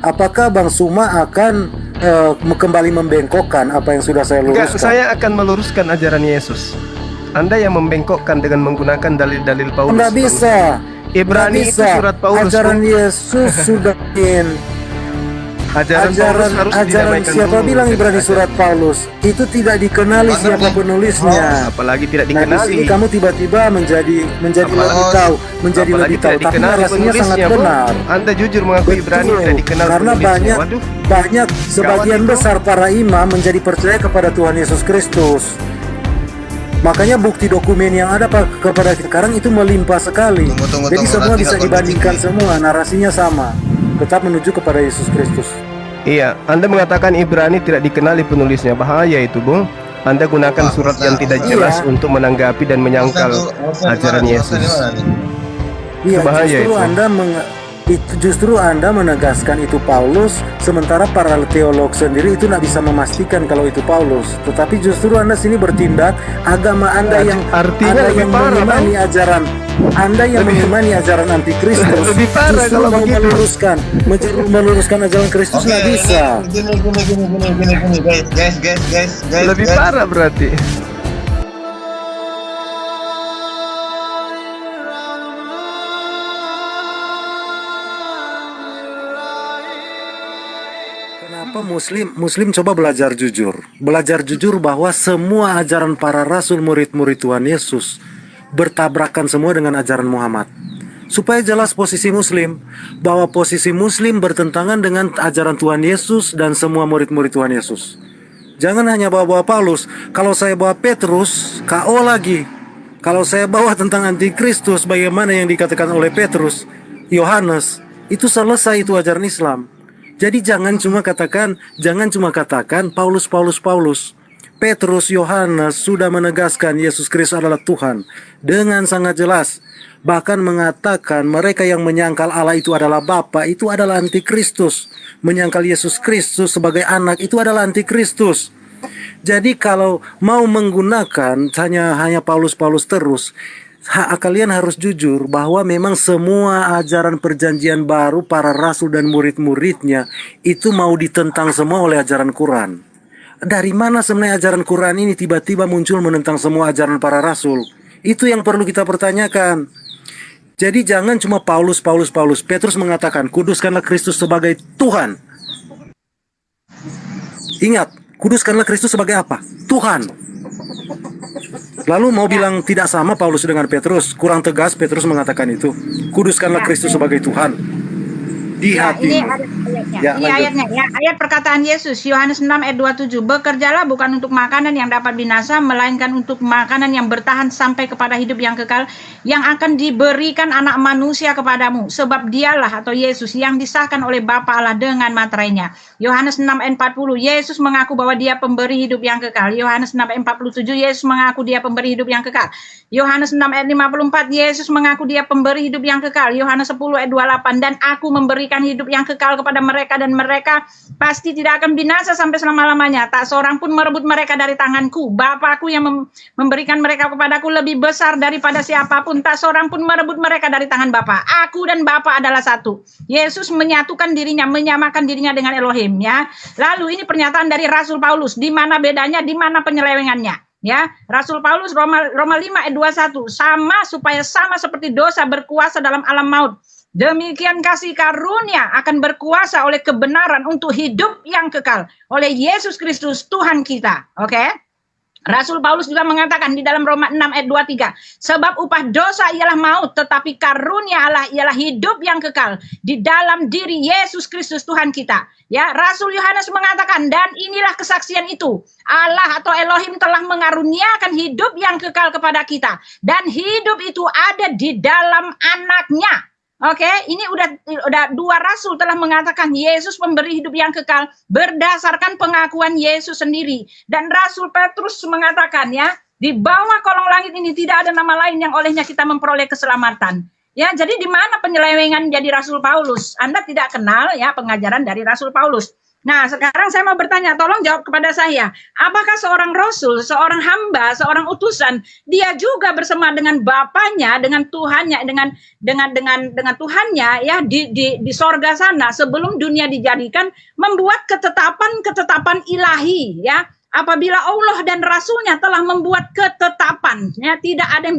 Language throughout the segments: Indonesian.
apakah Bang Suma akan kembali membengkokkan apa yang sudah saya Enggak, luruskan? saya akan meluruskan ajaran Yesus. Anda yang membengkokkan dengan menggunakan dalil-dalil Paulus. Nggak bisa. Ibrani itu surat Paulus. Ajaran Yesus sudah Ajaran Paulus harus didamaikan siapa dulu. bilang Ibrani surat Paulus itu tidak dikenali siapa penulisnya. Apalagi tidak Nah, di dikenali. sini kamu tiba-tiba menjadi Apalagi- lebih tahu, menjadi Apalagi lebih tahu. tidak Tapi dikenali narasinya sangat penulisnya, Bung. benar. Anda jujur mengaku Ibrani Betul, tidak dikenal karena penulisnya. Waduh. banyak sebagian itu. besar para imam menjadi percaya kepada Tuhan Yesus Kristus. Makanya bukti dokumen yang ada kepada sekarang itu melimpah sekali. Jadi semua bisa dibandingkan semua, narasinya sama. Tetap menuju kepada Yesus Kristus. Iya, Anda mengatakan Ibrani tidak dikenali penulisnya. Bahaya itu, Bung. Anda gunakan surat yang tidak jelas Iya. untuk menanggapi dan menyangkal ajaran Yesus. Iya, Bahaya itu. justru Anda menegaskan itu Paulus, sementara para teolog sendiri itu tidak bisa memastikan kalau itu Paulus. Tetapi justru Anda sini bertindak agama Anda yang Artinya Anda lebih yang parah, mengimani ajaran Anda yang mengimani ajaran antikristus. Lebih parah Justru kalau mau begitu. meluruskan ajaran Kristus nggak bisa. Gini, guys. Lebih parah berarti. Kenapa Muslim coba belajar jujur bahwa semua ajaran para rasul murid-murid Tuhan Yesus bertabrakan semua dengan ajaran Muhammad. Supaya jelas posisi Muslim, bahwa posisi Muslim bertentangan dengan ajaran Tuhan Yesus dan semua murid-murid Tuhan Yesus. Jangan hanya bawa-bawa Paulus. Kalau saya bawa Petrus, KO lagi. Kalau saya bawa tentang antikristus, bagaimana yang dikatakan oleh Petrus, Yohanes, itu selesai itu ajaran Islam. Jadi jangan cuma katakan Paulus. Petrus, Yohanes sudah menegaskan Yesus Kristus adalah Tuhan dengan sangat jelas. Bahkan mengatakan mereka yang menyangkal Allah itu adalah Bapa itu adalah antikristus. Menyangkal Yesus Kristus sebagai anak itu adalah antikristus. Jadi kalau mau menggunakan hanya Paulus terus, kalian harus jujur bahwa memang semua ajaran perjanjian baru para rasul dan murid-muridnya itu mau ditentang semua oleh ajaran Quran. Dari mana sebenarnya ajaran Quran ini tiba-tiba muncul menentang semua ajaran para rasul? Itu yang perlu kita pertanyakan. Jadi jangan cuma Paulus. Petrus mengatakan, kuduskanlah Kristus sebagai Tuhan. Ingat, kuduskanlah Kristus sebagai apa? Tuhan. Lalu mau bilang tidak sama Paulus dengan Petrus, kurang tegas Petrus mengatakan itu. Kuduskanlah Kristus sebagai Tuhan. Di hati. Ini ada ayatnya. Ya, Ini lanjut. ayatnya ya. Ayat perkataan Yesus Yohanes 6 ayat 27. Bekerjalah bukan untuk makanan yang dapat binasa, melainkan untuk makanan yang bertahan sampai kepada hidup yang kekal, yang akan diberikan anak manusia kepadamu. Sebab dialah atau Yesus yang disahkan oleh Bapa Allah dengan materainya. Yohanes 6 ayat 40. Yesus mengaku bahwa dia pemberi hidup yang kekal. Yohanes 6 ayat 47. Yesus mengaku dia pemberi hidup yang kekal. Yohanes 6 ayat 54. Yesus mengaku dia pemberi hidup yang kekal. Yohanes 10 ayat 28. Dan aku memberikan hidup yang kekal kepada mereka, dan mereka pasti tidak akan binasa sampai selama-lamanya. Tak seorang pun merebut mereka dari tanganku. Bapakku yang memberikan mereka kepadaku lebih besar daripada siapapun. Tak seorang pun merebut mereka dari tangan Bapa. Aku dan Bapa adalah satu. Yesus menyatukan dirinya, menyamakan dirinya dengan Elohim, ya. Lalu ini pernyataan dari Rasul Paulus. Di mana bedanya, di mana penyelewengannya? Ya, Rasul Paulus Roma 5 ayat 21, supaya sama seperti dosa berkuasa dalam alam maut, demikian kasih karunia akan berkuasa oleh kebenaran untuk hidup yang kekal oleh Yesus Kristus Tuhan kita. Oke? Rasul Paulus juga mengatakan di dalam Roma 6 ayat 23, sebab upah dosa ialah maut, tetapi karunia Allah ialah hidup yang kekal di dalam diri Yesus Kristus Tuhan kita. Ya, Rasul Yohanes mengatakan, dan inilah kesaksian itu, Allah atau Elohim telah mengaruniakan hidup yang kekal kepada kita, dan hidup itu ada di dalam anaknya. Oke, ini udah dua rasul telah mengatakan Yesus pemberi hidup yang kekal berdasarkan pengakuan Yesus sendiri. Dan Rasul Petrus mengatakan, ya, di bawah kolong langit ini tidak ada nama lain yang olehnya kita memperoleh keselamatan. Ya, jadi di mana penyelewengan jadi Rasul Paulus? Anda tidak kenal ya pengajaran dari Rasul Paulus. Nah, sekarang saya mau bertanya, tolong jawab kepada saya. Apakah seorang rasul, seorang hamba, seorang utusan, dia juga bersama dengan Bapaknya, dengan Tuhannya, dengan Tuhannya ya di sorga sana sebelum dunia dijadikan, membuat ketetapan ilahi ya. Apabila Allah dan Rasulnya telah membuat ketetapan, ya tidak ada yang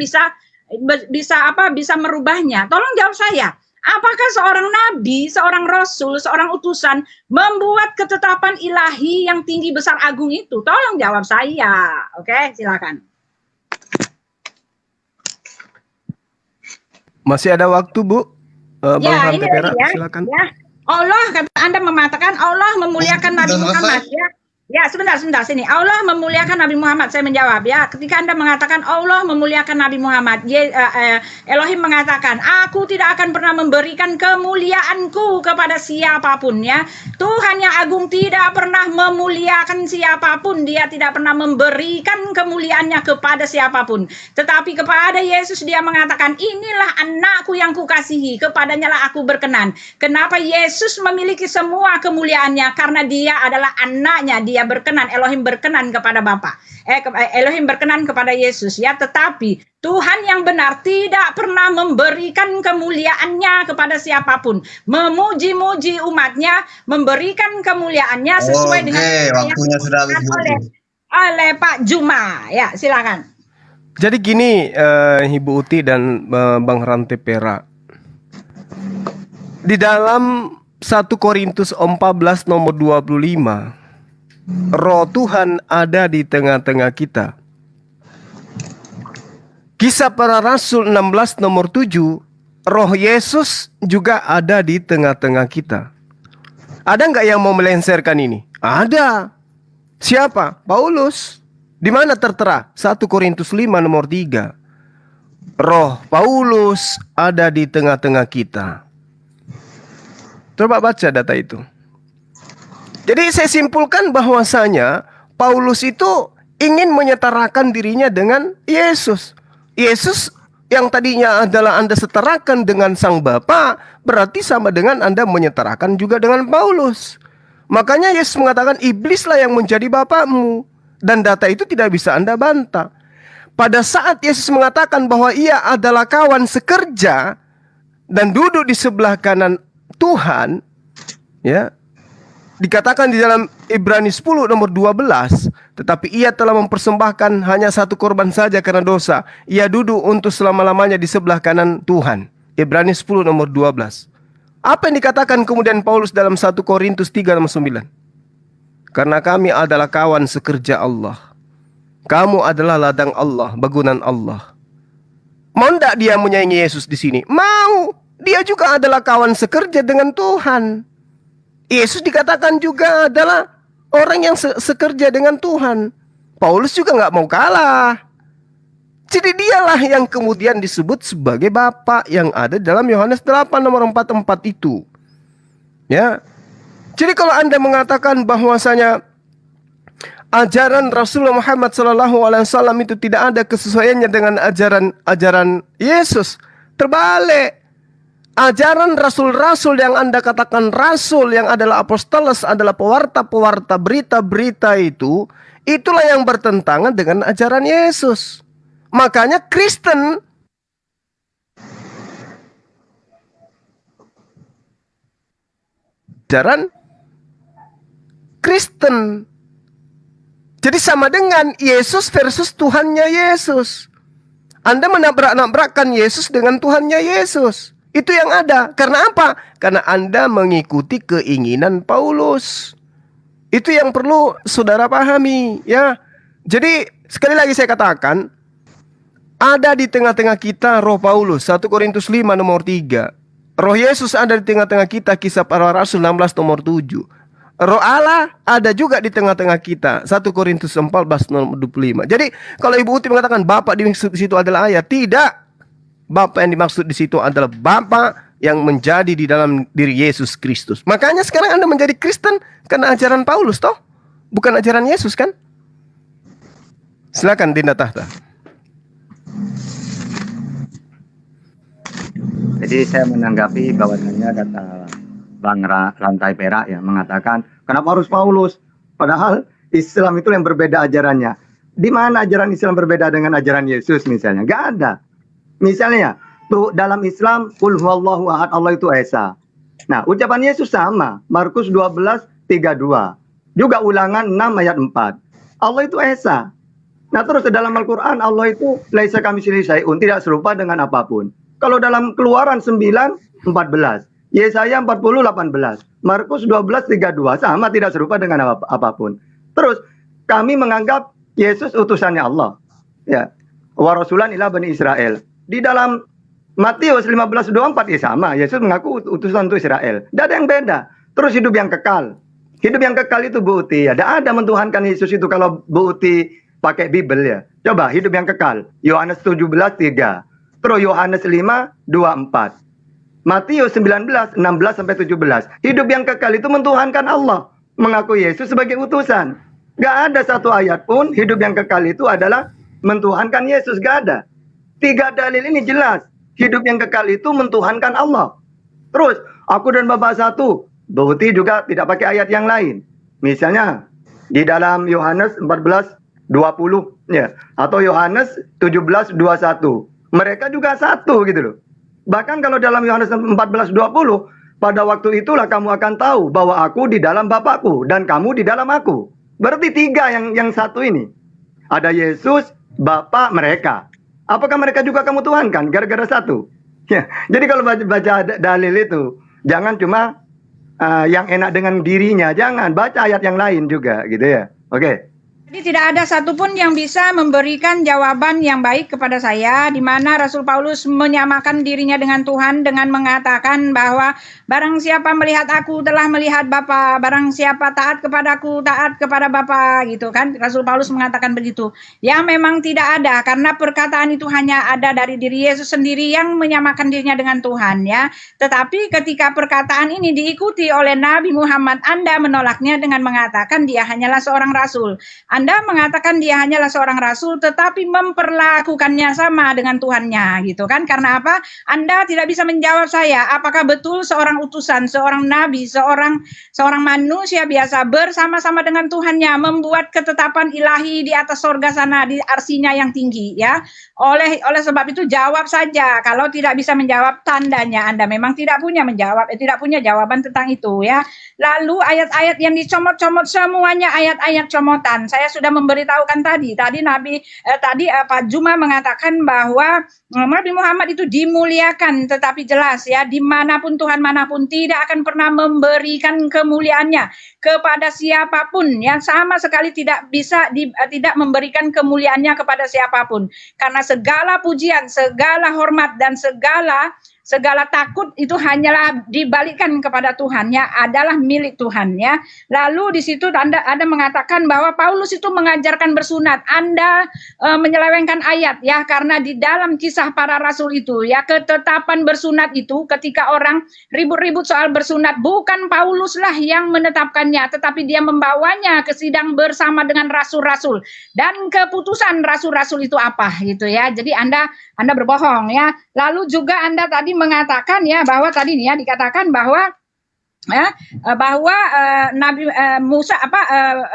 bisa merubahnya. Tolong jawab saya. Apakah seorang nabi, seorang rasul, seorang utusan membuat ketetapan ilahi yang tinggi besar agung itu? Tolong jawab saya. Oke, silakan. Masih ada waktu, Bu. Bang Ya, Hante ini Perak, ya, silakan. ya. Allah, kata Anda mengatakan Allah memuliakan Nabi Sudah Muhammad selesai? ya. Ya, sebentar sini. Allah memuliakan Nabi Muhammad. Saya menjawab ya. Ketika Anda mengatakan Allah memuliakan Nabi Muhammad, Elohim mengatakan, aku tidak akan pernah memberikan kemuliaanku kepada siapapun ya. Tuhan yang agung tidak pernah memuliakan siapapun. Dia tidak pernah memberikan kemuliaannya kepada siapapun. Tetapi kepada Yesus dia mengatakan, inilah anakku yang kukasihi, kepadanya lah aku berkenan. Kenapa Yesus memiliki semua kemuliaannya? Karena dia adalah anaknya. Dia berkenan, Elohim berkenan kepada Bapa. Elohim berkenan kepada Yesus ya, tetapi Tuhan yang benar tidak pernah memberikan kemuliaannya kepada siapapun. Memuji-muji umatnya, memberikan kemuliaannya sesuai dengan waktunya sudah habis. oleh Pak Juma. Ya, silakan. Jadi gini, Ibu Uti dan Bang Hante Perak. Di dalam 1 Korintus 14 nomor 25, Roh Tuhan ada di tengah-tengah kita. Kisah Para Rasul 16 nomor 7, Roh Yesus juga ada di tengah-tengah kita. Ada nggak yang mau melengsarkan ini? Ada. Siapa? Paulus. Di mana tertera? 1 Korintus 5 nomor 3. Roh Paulus ada di tengah-tengah kita. Coba baca data itu. Jadi saya simpulkan bahwasanya Paulus itu ingin menyetarakan dirinya dengan Yesus. Yesus yang tadinya adalah Anda setarakan dengan Sang Bapa, berarti sama dengan Anda menyetarakan juga dengan Paulus. Makanya Yesus mengatakan, iblislah yang menjadi bapakmu. Dan data itu tidak bisa Anda bantah. Pada saat Yesus mengatakan bahwa ia adalah kawan sekerja dan duduk di sebelah kanan Tuhan, ya, dikatakan di dalam Ibrani 10 nomor 12, tetapi ia telah mempersembahkan hanya satu korban saja karena dosa. Ia duduk untuk selama-lamanya di sebelah kanan Tuhan. Ibrani 10 nomor 12. Apa yang dikatakan kemudian Paulus dalam 1 Korintus 3 nomor 9? Karena kami adalah kawan sekerja Allah. Kamu adalah ladang Allah, bangunan Allah. Mau tidak dia menyaingi Yesus di sini? Mau. Dia juga adalah kawan sekerja dengan Tuhan. Yesus dikatakan juga adalah orang yang sekerja dengan Tuhan. Paulus juga nggak mau kalah. Jadi dialah yang kemudian disebut sebagai Bapa yang ada dalam Yohanes 8 nomor 44 itu. Ya. Jadi kalau Anda mengatakan bahwasanya ajaran Rasulullah Muhammad SAW itu tidak ada kesesuaiannya dengan ajaran Yesus, terbalik. Ajaran rasul-rasul yang Anda katakan rasul, yang adalah apostolos, adalah pewarta-pewarta berita-berita itu, itulah yang bertentangan dengan ajaran Yesus. Makanya Kristen ajaran Kristen. Jadi sama dengan Yesus versus Tuhannya Yesus. Anda menabrak-nabrakkan Yesus dengan Tuhannya Yesus. Itu yang ada. Karena apa? Karena Anda mengikuti keinginan Paulus. Itu yang perlu saudara pahami, ya. Jadi sekali lagi saya katakan, ada di tengah-tengah kita Roh Paulus, 1 Korintus 5 nomor 3. Roh Yesus ada di tengah-tengah kita, Kisah Para Rasul 16 nomor 7. Roh Allah ada juga di tengah-tengah kita, 1 Korintus 14 nomor 25. Jadi kalau Ibu Uti mengatakan Bapa di situ adalah ayah, tidak. Bapa yang dimaksud di situ adalah Bapa yang menjadi di dalam diri Yesus Kristus. Makanya sekarang Anda menjadi Kristen karena ajaran Paulus, toh? Bukan ajaran Yesus, kan? Silakan Dinda Tahta. Jadi saya menanggapi bahwasannya data Bang Rantai Perak ya mengatakan, kenapa harus Paulus? Padahal Islam itu yang berbeda ajarannya. Di mana ajaran Islam berbeda dengan ajaran Yesus misalnya? Gak ada. Misalnya, tuh dalam Islam, Qul huwallahu ahad, Allah itu Esa. Nah, ucapan Yesus sama. Markus 12:32. Juga Ulangan 6 ayat 4. Allah itu Esa. Nah, terus dalam Al-Quran, Allah itu laisa kamitslihi syai'un, tidak serupa dengan apapun. Kalau dalam Keluaran 9:14. Yesaya 40:18. Markus 12:32. Sama, tidak serupa dengan apapun. Terus, kami menganggap Yesus utusannya Allah. Ya. Wa rasulan ila bani Israel. Di dalam Matius 15:24 ya sama. Yesus mengaku utusan untuk Israel. Tidak ada yang beda. Terus hidup yang kekal. Hidup yang kekal itu Bu Uti. Ada mentuhankan Yesus itu kalau Bu Uti pakai Bible ya. Coba hidup yang kekal. Yohanes 17:3. Terus Yohanes 5:24. Matius 19:16-17. Hidup yang kekal itu mentuhankan Allah. Mengaku Yesus sebagai utusan. Gak ada satu ayat pun hidup yang kekal itu adalah mentuhankan Yesus. Gak ada. 3 dalil ini jelas. Hidup yang kekal itu mentuhankan Allah. Terus, aku dan Bapa satu. Bukti juga tidak pakai ayat yang lain. Misalnya, di dalam Yohanes 14:20. Ya, atau Yohanes 17:21. Mereka juga satu gitu loh. Bahkan kalau dalam Yohanes 14:20. Pada waktu itulah kamu akan tahu bahwa aku di dalam Bapakku dan kamu di dalam aku. Berarti 3 yang satu ini. Ada Yesus, Bapa, mereka. Apakah mereka juga kamu tuhankan? Gara-gara satu. Ya. Jadi kalau baca dalil itu, jangan cuma yang enak dengan dirinya. Jangan, baca ayat yang lain juga gitu ya. Oke. Jadi tidak ada satupun yang bisa memberikan jawaban yang baik kepada saya, di mana Rasul Paulus menyamakan dirinya dengan Tuhan dengan mengatakan bahwa barang siapa melihat aku telah melihat Bapa, barang siapa taat kepadaku taat kepada Bapa, gitu kan. Rasul Paulus mengatakan begitu. Ya memang tidak ada, karena perkataan itu hanya ada dari diri Yesus sendiri yang menyamakan dirinya dengan Tuhan ya. Tetapi ketika perkataan ini diikuti oleh Nabi Muhammad, Anda menolaknya dengan mengatakan dia hanyalah seorang rasul. Anda mengatakan dia hanyalah seorang rasul tetapi memperlakukannya sama dengan Tuhannya gitu kan. Karena apa? Anda tidak bisa menjawab saya apakah betul seorang utusan, seorang nabi, seorang manusia biasa bersama-sama dengan Tuhannya membuat ketetapan ilahi di atas sorga sana, di arsinya yang tinggi ya. Oleh sebab itu jawab saja. Kalau tidak bisa menjawab, tandanya Anda memang tidak punya jawaban tentang itu ya. Lalu ayat-ayat yang dicomot-comot semuanya ayat-ayat comotan. Saya sudah memberitahukan tadi Pak Juma mengatakan bahwa Nabi Muhammad itu dimuliakan, tetapi jelas ya, dimanapun Tuhan manapun tidak akan pernah memberikan kemuliaannya kepada siapapun, yang sama sekali tidak bisa tidak memberikan kemuliaannya kepada siapapun, karena segala pujian, segala hormat dan segala takut itu hanyalah dibalikkan kepada Tuhan ya, adalah milik Tuhan ya. Lalu di situ Anda mengatakan bahwa Paulus itu mengajarkan bersunat. Anda menyelewengkan ayat ya, karena di dalam Kisah Para Rasul itu ya, ketetapan bersunat itu ketika orang ribut-ribut soal bersunat, bukan Paulus lah yang menetapkannya, tetapi dia membawanya ke sidang bersama dengan rasul-rasul, dan keputusan rasul-rasul itu apa gitu ya. Jadi Anda berbohong ya. Lalu juga Anda tadi mengatakan ya bahwa tadi nih ya dikatakan bahwa Nabi Musa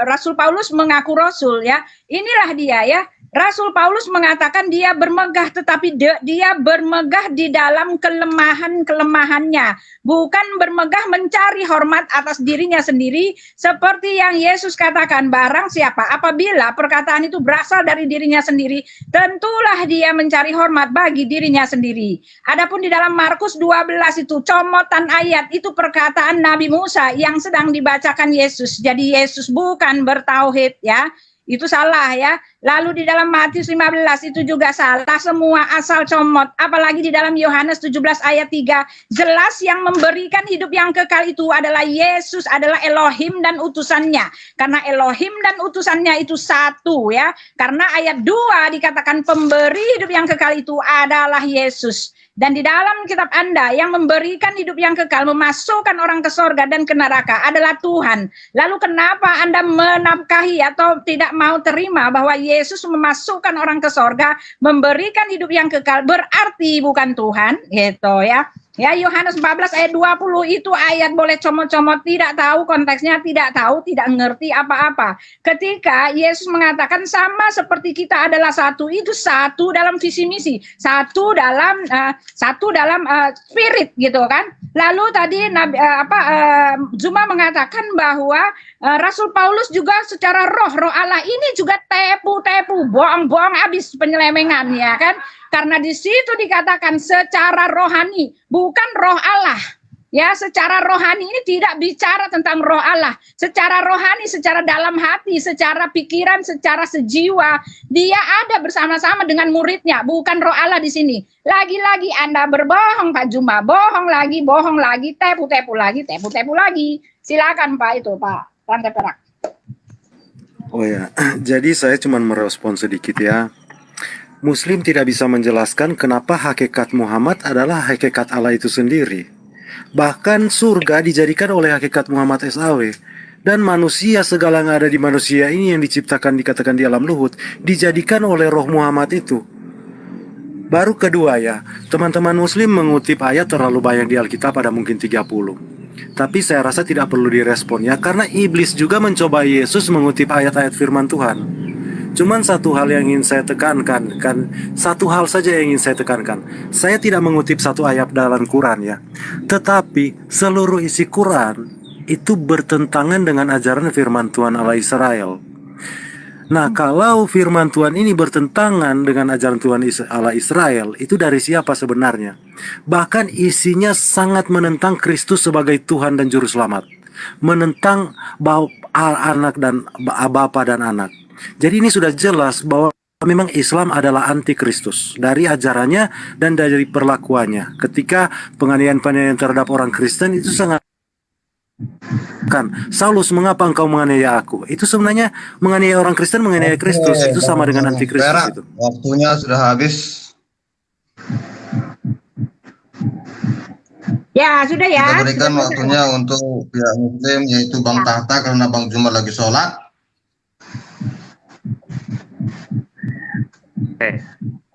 Rasul Paulus mengaku rasul ya. Inilah dia ya. Rasul Paulus mengatakan dia bermegah, tetapi dia bermegah di dalam kelemahannya, bukan bermegah mencari hormat atas dirinya sendiri, seperti yang Yesus katakan, barang siapa apabila perkataan itu berasal dari dirinya sendiri, tentulah dia mencari hormat bagi dirinya sendiri. Adapun di dalam Markus 12 itu comotan ayat, itu perkataan Nabi Musa yang sedang dibacakan Yesus. Jadi Yesus bukan bertauhid ya. Itu salah ya. Lalu di dalam Matius 15 itu juga salah, semua asal comot. Apalagi di dalam Yohanes 17 ayat 3, jelas yang memberikan hidup yang kekal itu adalah Yesus, adalah Elohim dan utusannya. Karena Elohim dan utusannya itu satu ya. Karena ayat 2 dikatakan pemberi hidup yang kekal itu adalah Yesus. Dan di dalam kitab Anda yang memberikan hidup yang kekal, memasukkan orang ke sorga dan ke neraka adalah Tuhan. Lalu kenapa Anda menafkahi atau tidak mau terima bahwa Yesus memasukkan orang ke sorga, memberikan hidup yang kekal, berarti bukan Tuhan, gitu ya. Ya, Yohanes 14 ayat 20 itu ayat boleh comot-comot, tidak tahu konteksnya, tidak tahu, tidak ngerti apa-apa. Ketika Yesus mengatakan sama seperti kita adalah satu, itu satu dalam visi misi, satu dalam spirit gitu kan. Lalu tadi Zuma mengatakan bahwa Rasul Paulus juga secara roh Allah ini juga tepu-tepu, bohong-bohong habis penyelemengan ya kan. Karena di situ dikatakan secara rohani, bukan roh Allah. Ya, secara rohani ini tidak bicara tentang roh Allah. Secara rohani, secara dalam hati, secara pikiran, secara sejiwa, dia ada bersama-sama dengan muridnya, bukan roh Allah di sini. Lagi-lagi Anda berbohong, Pak Juma. Bohong lagi, tepu-tepu lagi. Silakan Pak itu, Pak Rantai Perak. Oh ya, jadi saya cuma merespon sedikit ya. Muslim tidak bisa menjelaskan kenapa hakikat Muhammad adalah hakikat Allah itu sendiri. Bahkan surga dijadikan oleh hakikat Muhammad SAW. Dan manusia, segala yang ada di manusia ini yang diciptakan, dikatakan di alam luhut, dijadikan oleh roh Muhammad itu. Baru kedua ya, teman-teman Muslim mengutip ayat terlalu banyak di Alkitab, ada mungkin 30. Tapi saya rasa tidak perlu direspon ya, karena iblis juga mencoba Yesus mengutip ayat-ayat firman Tuhan. Cuman satu hal yang ingin saya tekankan, satu hal saja yang ingin saya tekankan. Saya tidak mengutip satu ayat dalam Quran ya, tetapi seluruh isi Quran itu bertentangan dengan ajaran firman Tuhan Allah Israel. Nah, kalau firman Tuhan ini bertentangan dengan ajaran Tuhan Allah Israel, itu dari siapa sebenarnya? Bahkan isinya sangat menentang Kristus sebagai Tuhan dan Juru Selamat, menentang anak dan bapa dan anak. Jadi ini sudah jelas bahwa memang Islam adalah anti Kristus dari ajarannya dan dari perlakuannya. Ketika penganiayaan terhadap orang Kristen itu sangat kan, Saulus, mengapa engkau menganiaya aku? Itu sebenarnya menganiaya orang Kristen, menganiaya Kristus. Itu sama dengan anti Kristus itu. Waktunya sudah habis. Ya, sudah ya. Kita berikan waktunya untuk pihak Muslim, yaitu Bang Tahta, karena Bang Juma lagi sholat.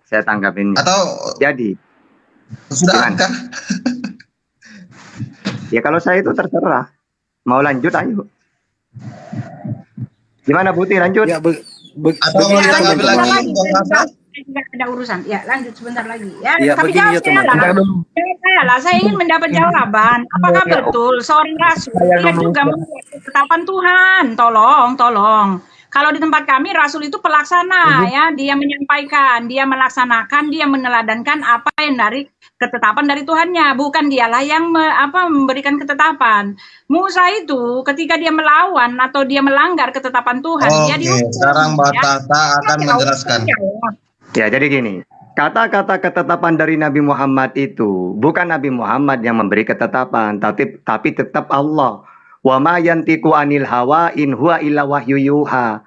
Saya tanggapin. Atau Jadi sudah gimana? angkat? Ya kalau saya itu terserah. Mau lanjut ayo. Gimana Buti, lanjut? Ya, Atau begini ya kita ambil teman-teman. lagi, Bang Tahta? Tidak ada urusan. Ya, lanjut sebentar lagi. Ya, Ya, tapi begini jawab ya, saya teman-teman. lah. Jawab saya lah. Saya ingin mendapat jawaban. Apakah betul seorang rasul dia juga membuat ketetapan Tuhan? Tolong. Kalau di tempat kami rasul itu pelaksana ya, dia menyampaikan, dia melaksanakan, dia meneladankan apa yang dari ketetapan dari Tuhannya, bukan dialah yang memberikan ketetapan. Musa itu ketika dia melawan atau dia melanggar ketetapan Tuhan, dia dihukum. Sekarang Mbak Ya. Tahta akan menjelaskan. Ya, jadi gini. Kata-kata ketetapan dari Nabi Muhammad itu bukan Nabi Muhammad yang memberi ketetapan, tapi tetap Allah. Wa ma yantiqu anil hawa in huwa illa wahyu yuha.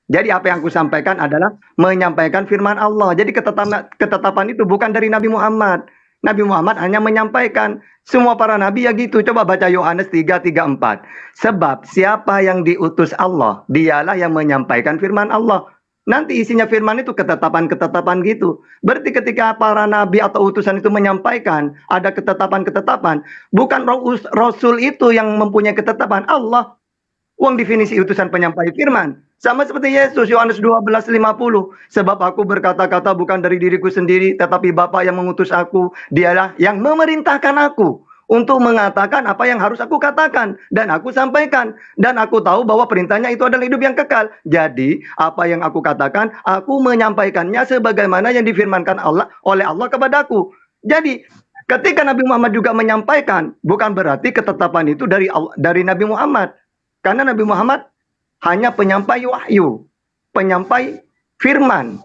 Jadi apa yang aku sampaikan adalah menyampaikan firman Allah. Jadi ketetapan itu bukan dari Nabi Muhammad. Nabi Muhammad hanya menyampaikan. Semua para nabi ya gitu. Coba baca Yohanes 3:34. Sebab siapa yang diutus Allah, dialah yang menyampaikan firman Allah. Nanti isinya firman itu ketetapan-ketetapan gitu. Berarti ketika para nabi atau utusan itu menyampaikan ada ketetapan-ketetapan, bukan Rasul itu yang mempunyai ketetapan, Allah. Uang definisi utusan penyampai firman. Sama seperti Yesus, Yohanes 12:50. Sebab aku berkata-kata bukan dari diriku sendiri, tetapi Bapa yang mengutus aku. Dialah yang memerintahkan aku untuk mengatakan apa yang harus aku katakan. Dan aku sampaikan. Dan aku tahu bahwa perintahnya itu adalah hidup yang kekal. Jadi, apa yang aku katakan, aku menyampaikannya sebagaimana yang difirmankan Allah oleh Allah kepadaku. Jadi, ketika Nabi Muhammad juga menyampaikan, bukan berarti ketetapan itu dari Nabi Muhammad. Karena Nabi Muhammad hanya penyampai wahyu, penyampai firman.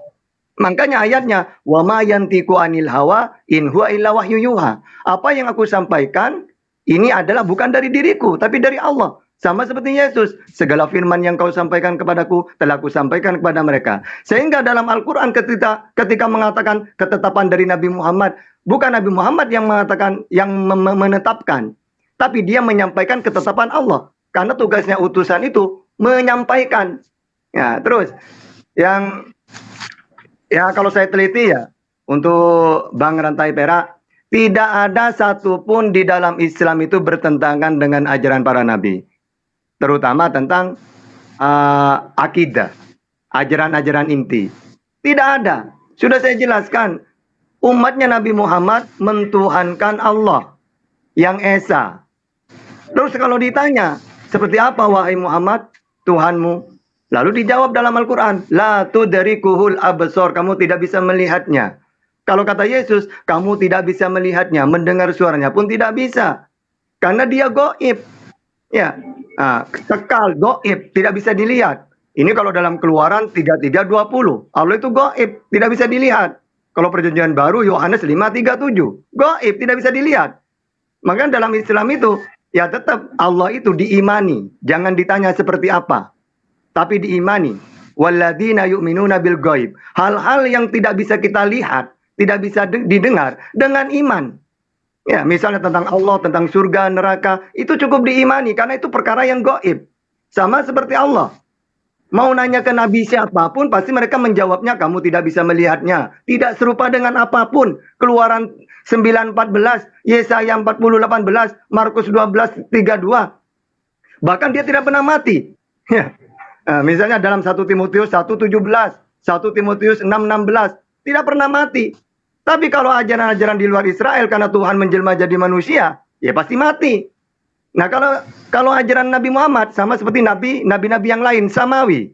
Makanya ayatnya, wa ma yantiqu anil hawa in huwa illa wahyu yuha. Apa yang aku sampaikan ini adalah bukan dari diriku, tapi dari Allah. Sama seperti Yesus, segala firman yang kau sampaikan kepadaku telah aku sampaikan kepada mereka. Sehingga dalam Al-Qur'an ketika mengatakan ketetapan dari Nabi Muhammad, bukan Nabi Muhammad yang mengatakan, yang menetapkan, tapi dia menyampaikan ketetapan Allah. Karena tugasnya utusan itu menyampaikan. Ya, terus yang ya kalau saya teliti ya untuk Bang Rantai Perak, Tidak ada satupun di dalam Islam itu bertentangan dengan ajaran para nabi. Terutama tentang akidah, ajaran-ajaran inti. Tidak ada. Sudah saya jelaskan. Umatnya Nabi Muhammad mentuhankan Allah yang Esa. Terus kalau ditanya, seperti apa wahai Muhammad Tuhanmu? Lalu dijawab dalam Al-Quran, La tudrikuhul absar, kamu tidak bisa melihatnya. Kalau kata Yesus, kamu tidak bisa melihatnya, mendengar suaranya pun tidak bisa. Karena dia gaib. Ya, kekal, gaib, tidak bisa dilihat. Ini kalau dalam Keluaran 33:20. Allah itu gaib, tidak bisa dilihat. Kalau Perjanjian Baru, Yohanes 5:37. Gaib, tidak bisa dilihat. Maka dalam Islam itu, ya tetap Allah itu diimani. Jangan ditanya seperti apa. Tapi diimani. Walladzina yu'minuna bil ghaib. Hal-hal yang tidak bisa kita lihat, tidak bisa didengar dengan iman. Ya, misalnya tentang Allah, tentang surga, neraka, itu cukup diimani karena itu perkara yang gaib. Sama seperti Allah. Mau nanya ke nabi siapapun, pasti mereka menjawabnya, kamu tidak bisa melihatnya. Tidak serupa dengan apapun. Keluaran 9:14, Yesaya 40:18, Markus 12:32. Bahkan dia tidak pernah mati. Ya. Misalnya dalam 1 Timotius 1:17, 1 Timotius 6:16, tidak pernah mati. Tapi kalau ajaran-ajaran di luar Israel karena Tuhan menjelma jadi manusia, ya pasti mati. Nah, kalau ajaran Nabi Muhammad sama seperti nabi-nabi yang lain, samawi.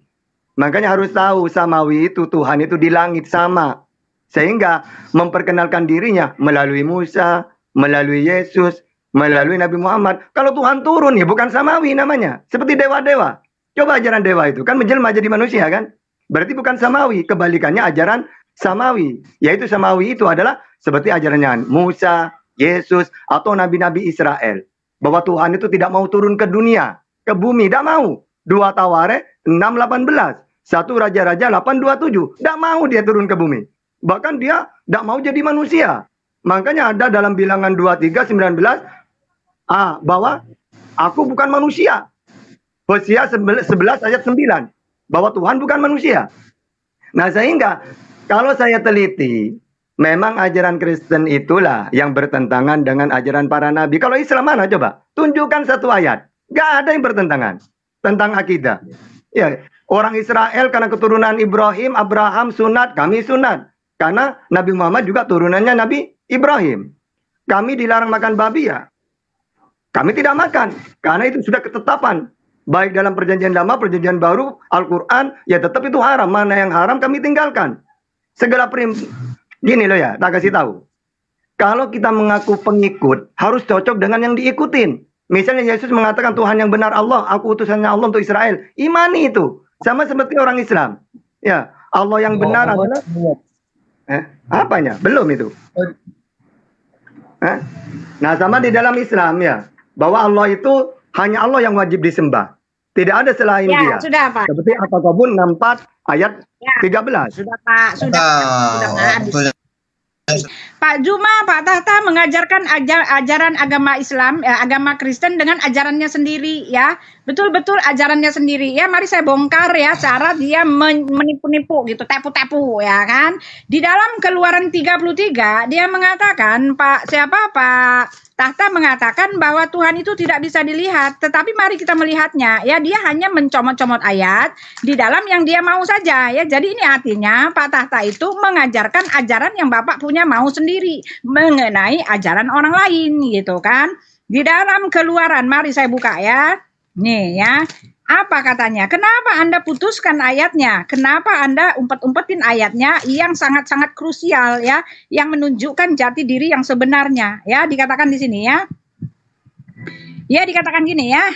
Makanya harus tahu samawi itu Tuhan itu di langit sama. Sehingga memperkenalkan dirinya melalui Musa, melalui Yesus, melalui Nabi Muhammad. Kalau Tuhan turun ya bukan samawi namanya, seperti dewa-dewa. Coba ajaran dewa itu kan menjelma jadi manusia kan? Berarti bukan samawi, kebalikannya ajaran samawi. Yaitu samawi itu adalah seperti ajarannya Musa, Yesus, atau nabi-nabi Israel. Bahwa Tuhan itu tidak mau turun ke dunia, ke bumi, tidak mau. 2 Tawarikh 6:18, 1 Raja-Raja 8:27, tidak mau dia turun ke bumi. Bahkan dia tidak mau jadi manusia. Makanya ada dalam Bilangan 23:19 bahwa aku bukan manusia. Hosea 11 ayat 9 bahwa Tuhan bukan manusia. Nah, sehingga kalau saya teliti, memang ajaran Kristen itulah yang bertentangan dengan ajaran para nabi. Kalau Islam mana coba? Tunjukkan satu ayat. Gak ada yang bertentangan tentang akidah. Ya, orang Israel karena keturunan Ibrahim, Abraham sunat, kami sunat. Karena Nabi Muhammad juga turunannya Nabi Ibrahim. Kami dilarang makan babi ya. Kami tidak makan karena itu sudah ketetapan. Baik dalam perjanjian lama, perjanjian baru, Al-Quran, ya tetap itu haram. Mana yang haram kami tinggalkan. Segala gini loh ya, tak kasih tahu. Kalau kita mengaku pengikut, harus cocok dengan yang diikutin. Misalnya Yesus mengatakan Tuhan yang benar Allah, aku utusannya Allah untuk Israel. Imani itu. Sama seperti orang Islam. Ya, Allah yang benar adalah... apanya? Belum itu. Nah, sama di dalam Islam ya. Bahwa Allah itu hanya Allah yang wajib disembah. Tidak ada selain ya, dia. Sudah, Pak. Seperti Al-Kabun 64 ayat 13. Sudah, Pak. Sudah. Pak Juma, Pak Tahta mengajarkan ajaran agama Islam, agama Kristen dengan ajarannya sendiri ya. Betul-betul ajarannya sendiri ya. Mari saya bongkar ya cara dia menipu-nipu gitu, tepu-tepu ya kan. Di dalam Keluaran 33 dia mengatakan Pak Tahta mengatakan bahwa Tuhan itu tidak bisa dilihat, tetapi mari kita melihatnya ya. Dia hanya mencomot-comot ayat di dalam yang dia mau saja ya. Jadi ini artinya Pak Tahta itu mengajarkan ajaran yang Bapak punya mau sendiri mengenai ajaran orang lain gitu kan. Di dalam Keluaran, mari saya buka ya. Nih ya. Apa katanya? Kenapa Anda putuskan ayatnya? Kenapa Anda umpet-umpetin ayatnya yang sangat-sangat krusial ya, yang menunjukkan jati diri yang sebenarnya ya, dikatakan di sini ya. Ya, dikatakan gini ya.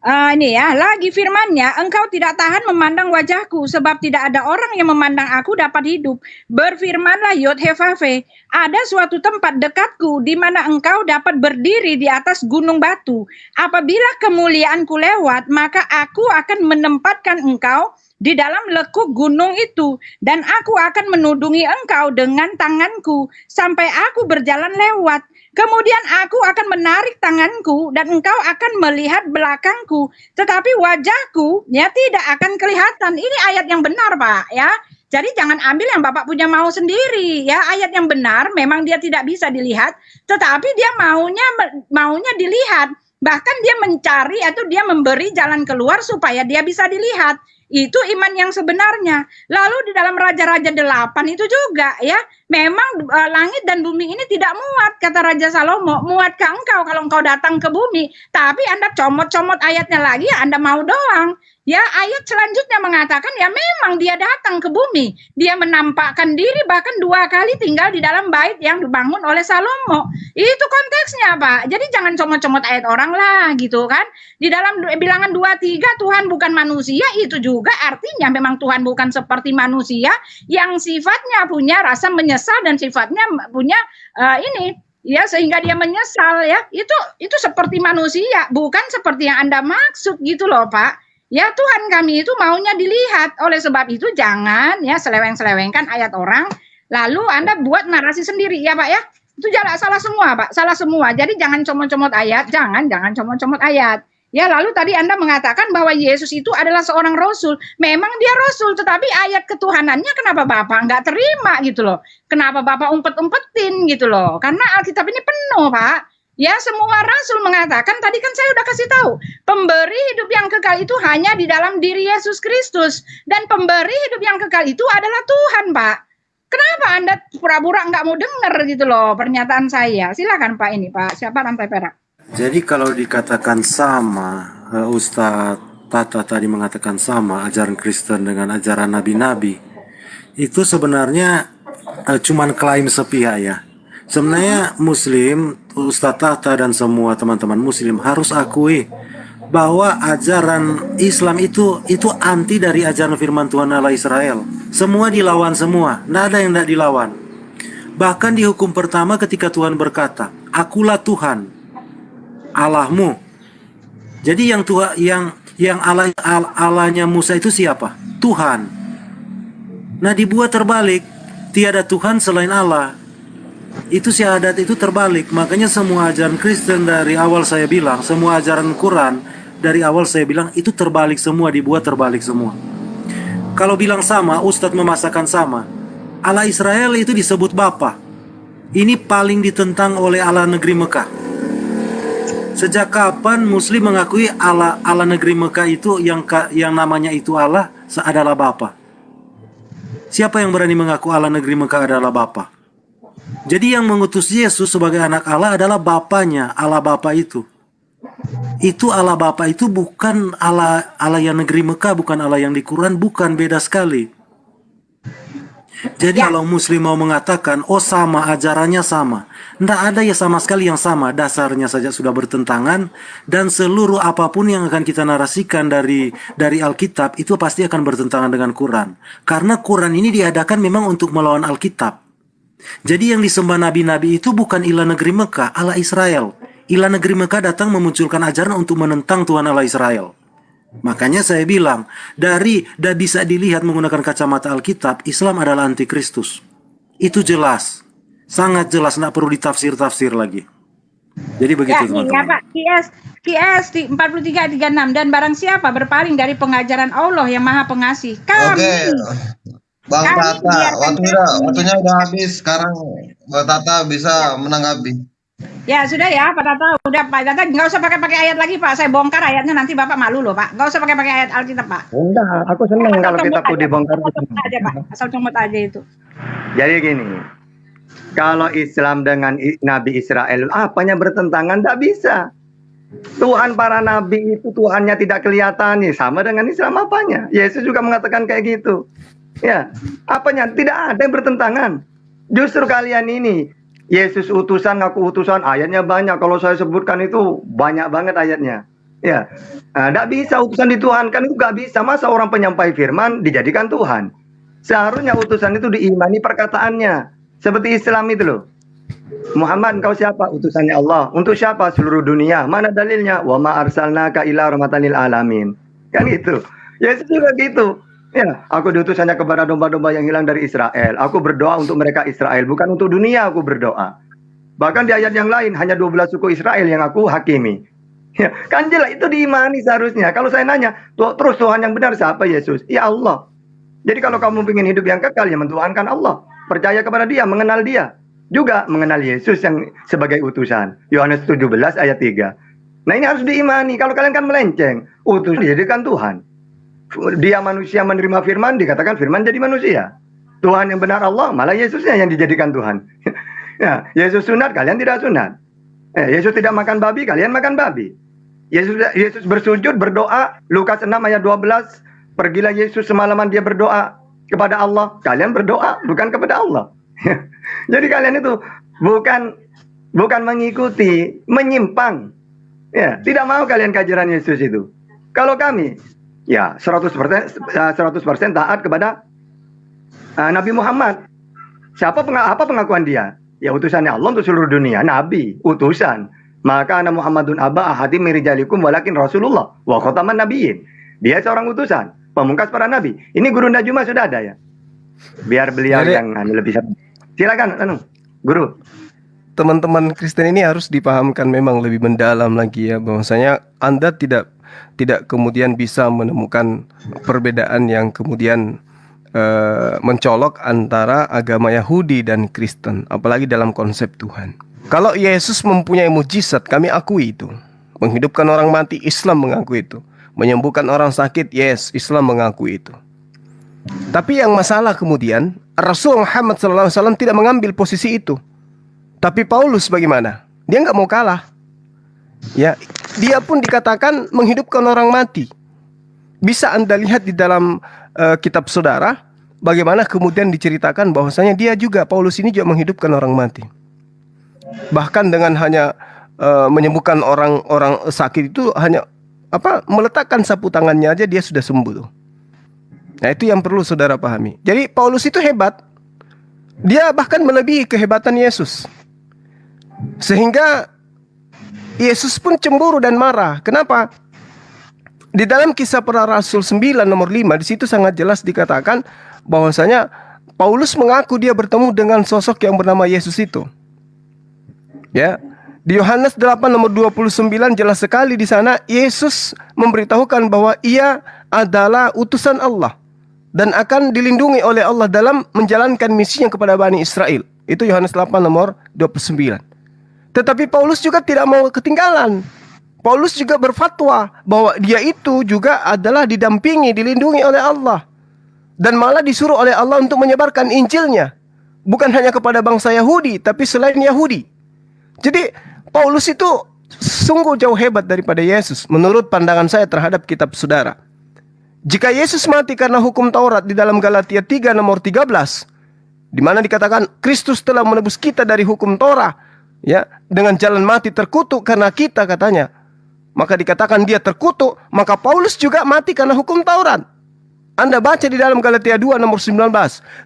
Ini ya, lagi firman-Nya, engkau tidak tahan memandang wajahku, sebab tidak ada orang yang memandang aku dapat hidup. Berfirmanlah Yod-He-Vav-He, ada suatu tempat dekatku di mana engkau dapat berdiri di atas gunung batu. Apabila kemuliaanku lewat, maka aku akan menempatkan engkau di dalam lekuk gunung itu, dan aku akan menudungi engkau dengan tanganku sampai aku berjalan lewat. Kemudian aku akan menarik tanganku dan engkau akan melihat belakangku, tetapi wajahku ya tidak akan kelihatan. Ini ayat yang benar, Pak ya. Jadi jangan ambil yang Bapak punya mau sendiri ya. Ayat yang benar memang dia tidak bisa dilihat, tetapi dia maunya dilihat. Bahkan dia mencari atau dia memberi jalan keluar supaya dia bisa dilihat. Itu iman yang sebenarnya. Lalu di dalam Raja-Raja 8 itu juga ya, memang langit dan bumi ini tidak muat, kata Raja Salomo. Muatkah engkau kalau engkau datang ke bumi? Tapi Anda comot-comot ayatnya lagi, ya Anda mau doang. Ya, ayat selanjutnya mengatakan ya memang dia datang ke bumi. Dia menampakkan diri bahkan 2 kali tinggal di dalam bait yang dibangun oleh Salomo. Itu konteksnya, Pak. Jadi jangan comot-comot ayat orang lah gitu kan. Di dalam bilangan 23 Tuhan bukan manusia, itu juga artinya memang Tuhan bukan seperti manusia yang sifatnya punya rasa menyesal dan sifatnya punya ya sehingga dia menyesal ya. Itu seperti manusia, bukan seperti yang Anda maksud gitu loh, Pak. Ya Tuhan kami itu maunya dilihat. Oleh sebab itu jangan ya seleweng-selewengkan ayat orang lalu Anda buat narasi sendiri ya Pak ya. Itu salah semua Pak, salah semua. Jadi jangan comot-comot ayat, jangan comot-comot ayat. Ya lalu tadi Anda mengatakan bahwa Yesus itu adalah seorang rasul. Memang dia rasul, tetapi ayat ketuhanannya kenapa Bapak nggak terima gitu loh. Kenapa Bapak umpet-umpetin gitu loh. Karena Alkitab ini penuh Pak. Ya semua rasul mengatakan, tadi kan saya udah kasih tahu, pemberi hidup yang kekal itu hanya di dalam diri Yesus Kristus. Dan pemberi hidup yang kekal itu adalah Tuhan Pak. Kenapa Anda pura-pura nggak mau dengar gitu loh pernyataan saya. Silakan Pak ini Pak, siapa rantai perak. Jadi kalau dikatakan sama, Ustadz Tata tadi mengatakan sama ajaran Kristen dengan ajaran nabi-nabi, itu sebenarnya cuman klaim sepihak ya. Sebenarnya Muslim, Ustadz Tata dan semua teman-teman Muslim harus akui bahwa ajaran Islam itu anti dari ajaran firman Tuhan Allah Israel. Semua dilawan semua, tidak ada yang tidak dilawan. Bahkan di hukum pertama ketika Tuhan berkata, Akulah Tuhan Allahmu. Jadi yang Allahnya Musa itu siapa? Tuhan. Nah dibuat terbalik, tiada Tuhan selain Allah. Itu syahadat itu terbalik. Makanya semua ajaran Kristen dari awal saya bilang, semua ajaran Quran dari awal saya bilang itu terbalik semua, dibuat terbalik semua. Kalau bilang sama, Ustadz memasakkan sama. Allah Israel itu disebut Bapa. Ini paling ditentang oleh Allah negeri Mekah. Sejak kapan Muslim mengakui Allah negeri Mekah itu yang namanya itu Allah adalah Bapa? Siapa yang berani mengaku Allah negeri Mekah adalah Bapa? Jadi yang mengutus Yesus sebagai anak Allah adalah Bapanya, Allah Bapa itu. Itu Allah Bapa itu bukan Allah yang negeri Mekah, bukan Allah yang di Quran, bukan, beda sekali. Jadi kalau Muslim mau mengatakan, oh sama, ajarannya sama, tidak ada ya sama sekali yang sama, dasarnya saja sudah bertentangan, dan seluruh apapun yang akan kita narasikan dari Alkitab itu pasti akan bertentangan dengan Quran. Karena Quran ini diadakan memang untuk melawan Alkitab. Jadi yang disembah nabi-nabi itu bukan ilah negeri Mekah, Allah Israel. Ilah negeri Mekah datang memunculkan ajaran untuk menentang Tuhan Allah Israel. Makanya saya bilang, bisa dilihat menggunakan kacamata Alkitab, Islam adalah antikristus. Itu jelas, sangat jelas, tidak perlu ditafsir-tafsir lagi. Jadi begitu teman-teman. Ya Pak, QS 4336, dan barang siapa berpaling dari pengajaran Allah yang Maha Pengasih, kami. Oke. Bang Tata, waktunya udah habis. Sekarang Bang Tata bisa menanggapi. Ya sudah ya Pak Tata, udah Pak Tata nggak usah pakai ayat lagi Pak. Saya bongkar ayatnya nanti Bapak malu loh Pak. Nggak usah pakai ayat Alkitab Pak. Enggak, aku senang kalau kitabku dibongkar. Aja Pak, asal comot aja itu. Jadi gini, kalau Islam dengan Nabi Israel apanya bertentangan? Tidak bisa. Tuhan para nabi itu Tuhannya tidak kelihatan, sama dengan Islam apanya? Yesus juga mengatakan kayak gitu. Ya, apanya? Tidak ada yang bertentangan. Justru kalian ini, Yesus utusan, ngaku utusan, ayatnya banyak. Kalau saya sebutkan itu banyak banget ayatnya. Ya, tidak bisa utusan dituhankan, itu nggak bisa. Masa orang penyampai firman dijadikan Tuhan? Seharusnya utusan itu diimani perkataannya. Seperti Islam itu loh. Muhammad, engkau siapa? Utusannya Allah. Untuk siapa? Seluruh dunia. Mana dalilnya? Wa ma arsalnaka illa rahmatan lil alamin. Kan gitu. Yesus juga gitu. Ya, aku diutusannya kepada domba-domba yang hilang dari Israel. Aku berdoa untuk mereka Israel, bukan untuk dunia aku berdoa. Bahkan di ayat yang lain, hanya 12 suku Israel yang aku hakimi. Ya, kan jelas itu diimani seharusnya. Kalau saya nanya, terus Tuhan yang benar siapa? Yesus. Ya Allah. Jadi kalau kamu ingin hidup yang kekal, ya mentuhankan Allah, percaya kepada Dia, mengenal Dia, juga mengenal Yesus yang sebagai utusan. Yohanes 17 ayat 3. Nah ini harus diimani. Kalau kalian kan melenceng, utus dijadikan Tuhan. Dia manusia menerima firman, dikatakan firman jadi manusia. Tuhan yang benar Allah, malah Yesusnya yang dijadikan Tuhan. Ya, Yesus sunat, kalian tidak sunat. Yesus tidak makan babi, kalian makan babi. Yesus bersujud, berdoa, Lukas 6 ayat 12, pergilah Yesus semalaman dia berdoa kepada Allah, kalian berdoa bukan kepada Allah. Jadi kalian itu bukan mengikuti, menyimpang. Ya, tidak mau kalian keajaran Yesus itu. Kalau kami, ya 100% taat kepada Nabi Muhammad. Apa pengakuan dia? Ya utusannya Allah untuk seluruh dunia, Nabi, utusan. Maka ana Muhammadun aba ahadi mirijalikum walakin Rasulullah wa khataman nabiyyin. Dia seorang utusan, pemungkas para nabi. Ini Guru Najuma sudah ada ya. Biar beliau yang lebih. Silakan Guru. Teman-teman Kristen ini harus dipahamkan memang lebih mendalam lagi ya, bahwasanya Anda tidak kemudian bisa menemukan perbedaan yang kemudian mencolok antara agama Yahudi dan Kristen, apalagi dalam konsep Tuhan. Kalau Yesus mempunyai mujizat, kami akui itu. Menghidupkan orang mati, Islam mengakui itu. Menyembuhkan orang sakit, yes, Islam mengakui itu. Tapi yang masalah kemudian, Rasul Muhammad SAW tidak mengambil posisi itu. Tapi Paulus bagaimana? Dia nggak mau kalah. Ya, dia pun dikatakan menghidupkan orang mati. Bisa Anda lihat di dalam kitab saudara, bagaimana kemudian diceritakan bahwasanya dia juga, Paulus ini juga menghidupkan orang mati. Bahkan dengan hanya menyembuhkan orang sakit itu, hanya meletakkan sapu tangannya aja dia sudah sembuh tuh. Nah itu yang perlu saudara pahami. Jadi Paulus itu hebat. Dia bahkan melebihi kehebatan Yesus. Sehingga Yesus pun cemburu dan marah. Kenapa? Di dalam Kisah Para Rasul 9 nomor 5, di situ sangat jelas dikatakan bahwasanya Paulus mengaku dia bertemu dengan sosok yang bernama Yesus itu. Ya. Di Yohanes 8 nomor 29 jelas sekali di sana Yesus memberitahukan bahwa ia adalah utusan Allah dan akan dilindungi oleh Allah dalam menjalankan misinya kepada Bani Israel. Itu Yohanes 8 nomor 29. Tetapi Paulus juga tidak mau ketinggalan. Paulus juga berfatwa bahwa dia itu juga adalah didampingi, dilindungi oleh Allah. Dan malah disuruh oleh Allah untuk menyebarkan Injilnya. Bukan hanya kepada bangsa Yahudi, tapi selain Yahudi. Jadi Paulus itu sungguh jauh hebat daripada Yesus menurut pandangan saya terhadap kitab saudara. Jika Yesus mati karena hukum Taurat di dalam Galatia 3 nomor 13, di mana dikatakan Kristus telah menebus kita dari hukum Taurat, ya, dengan jalan mati terkutuk karena kita katanya. Maka dikatakan dia terkutuk, maka Paulus juga mati karena hukum Taurat. Anda baca di dalam Galatia 2 nomor 19.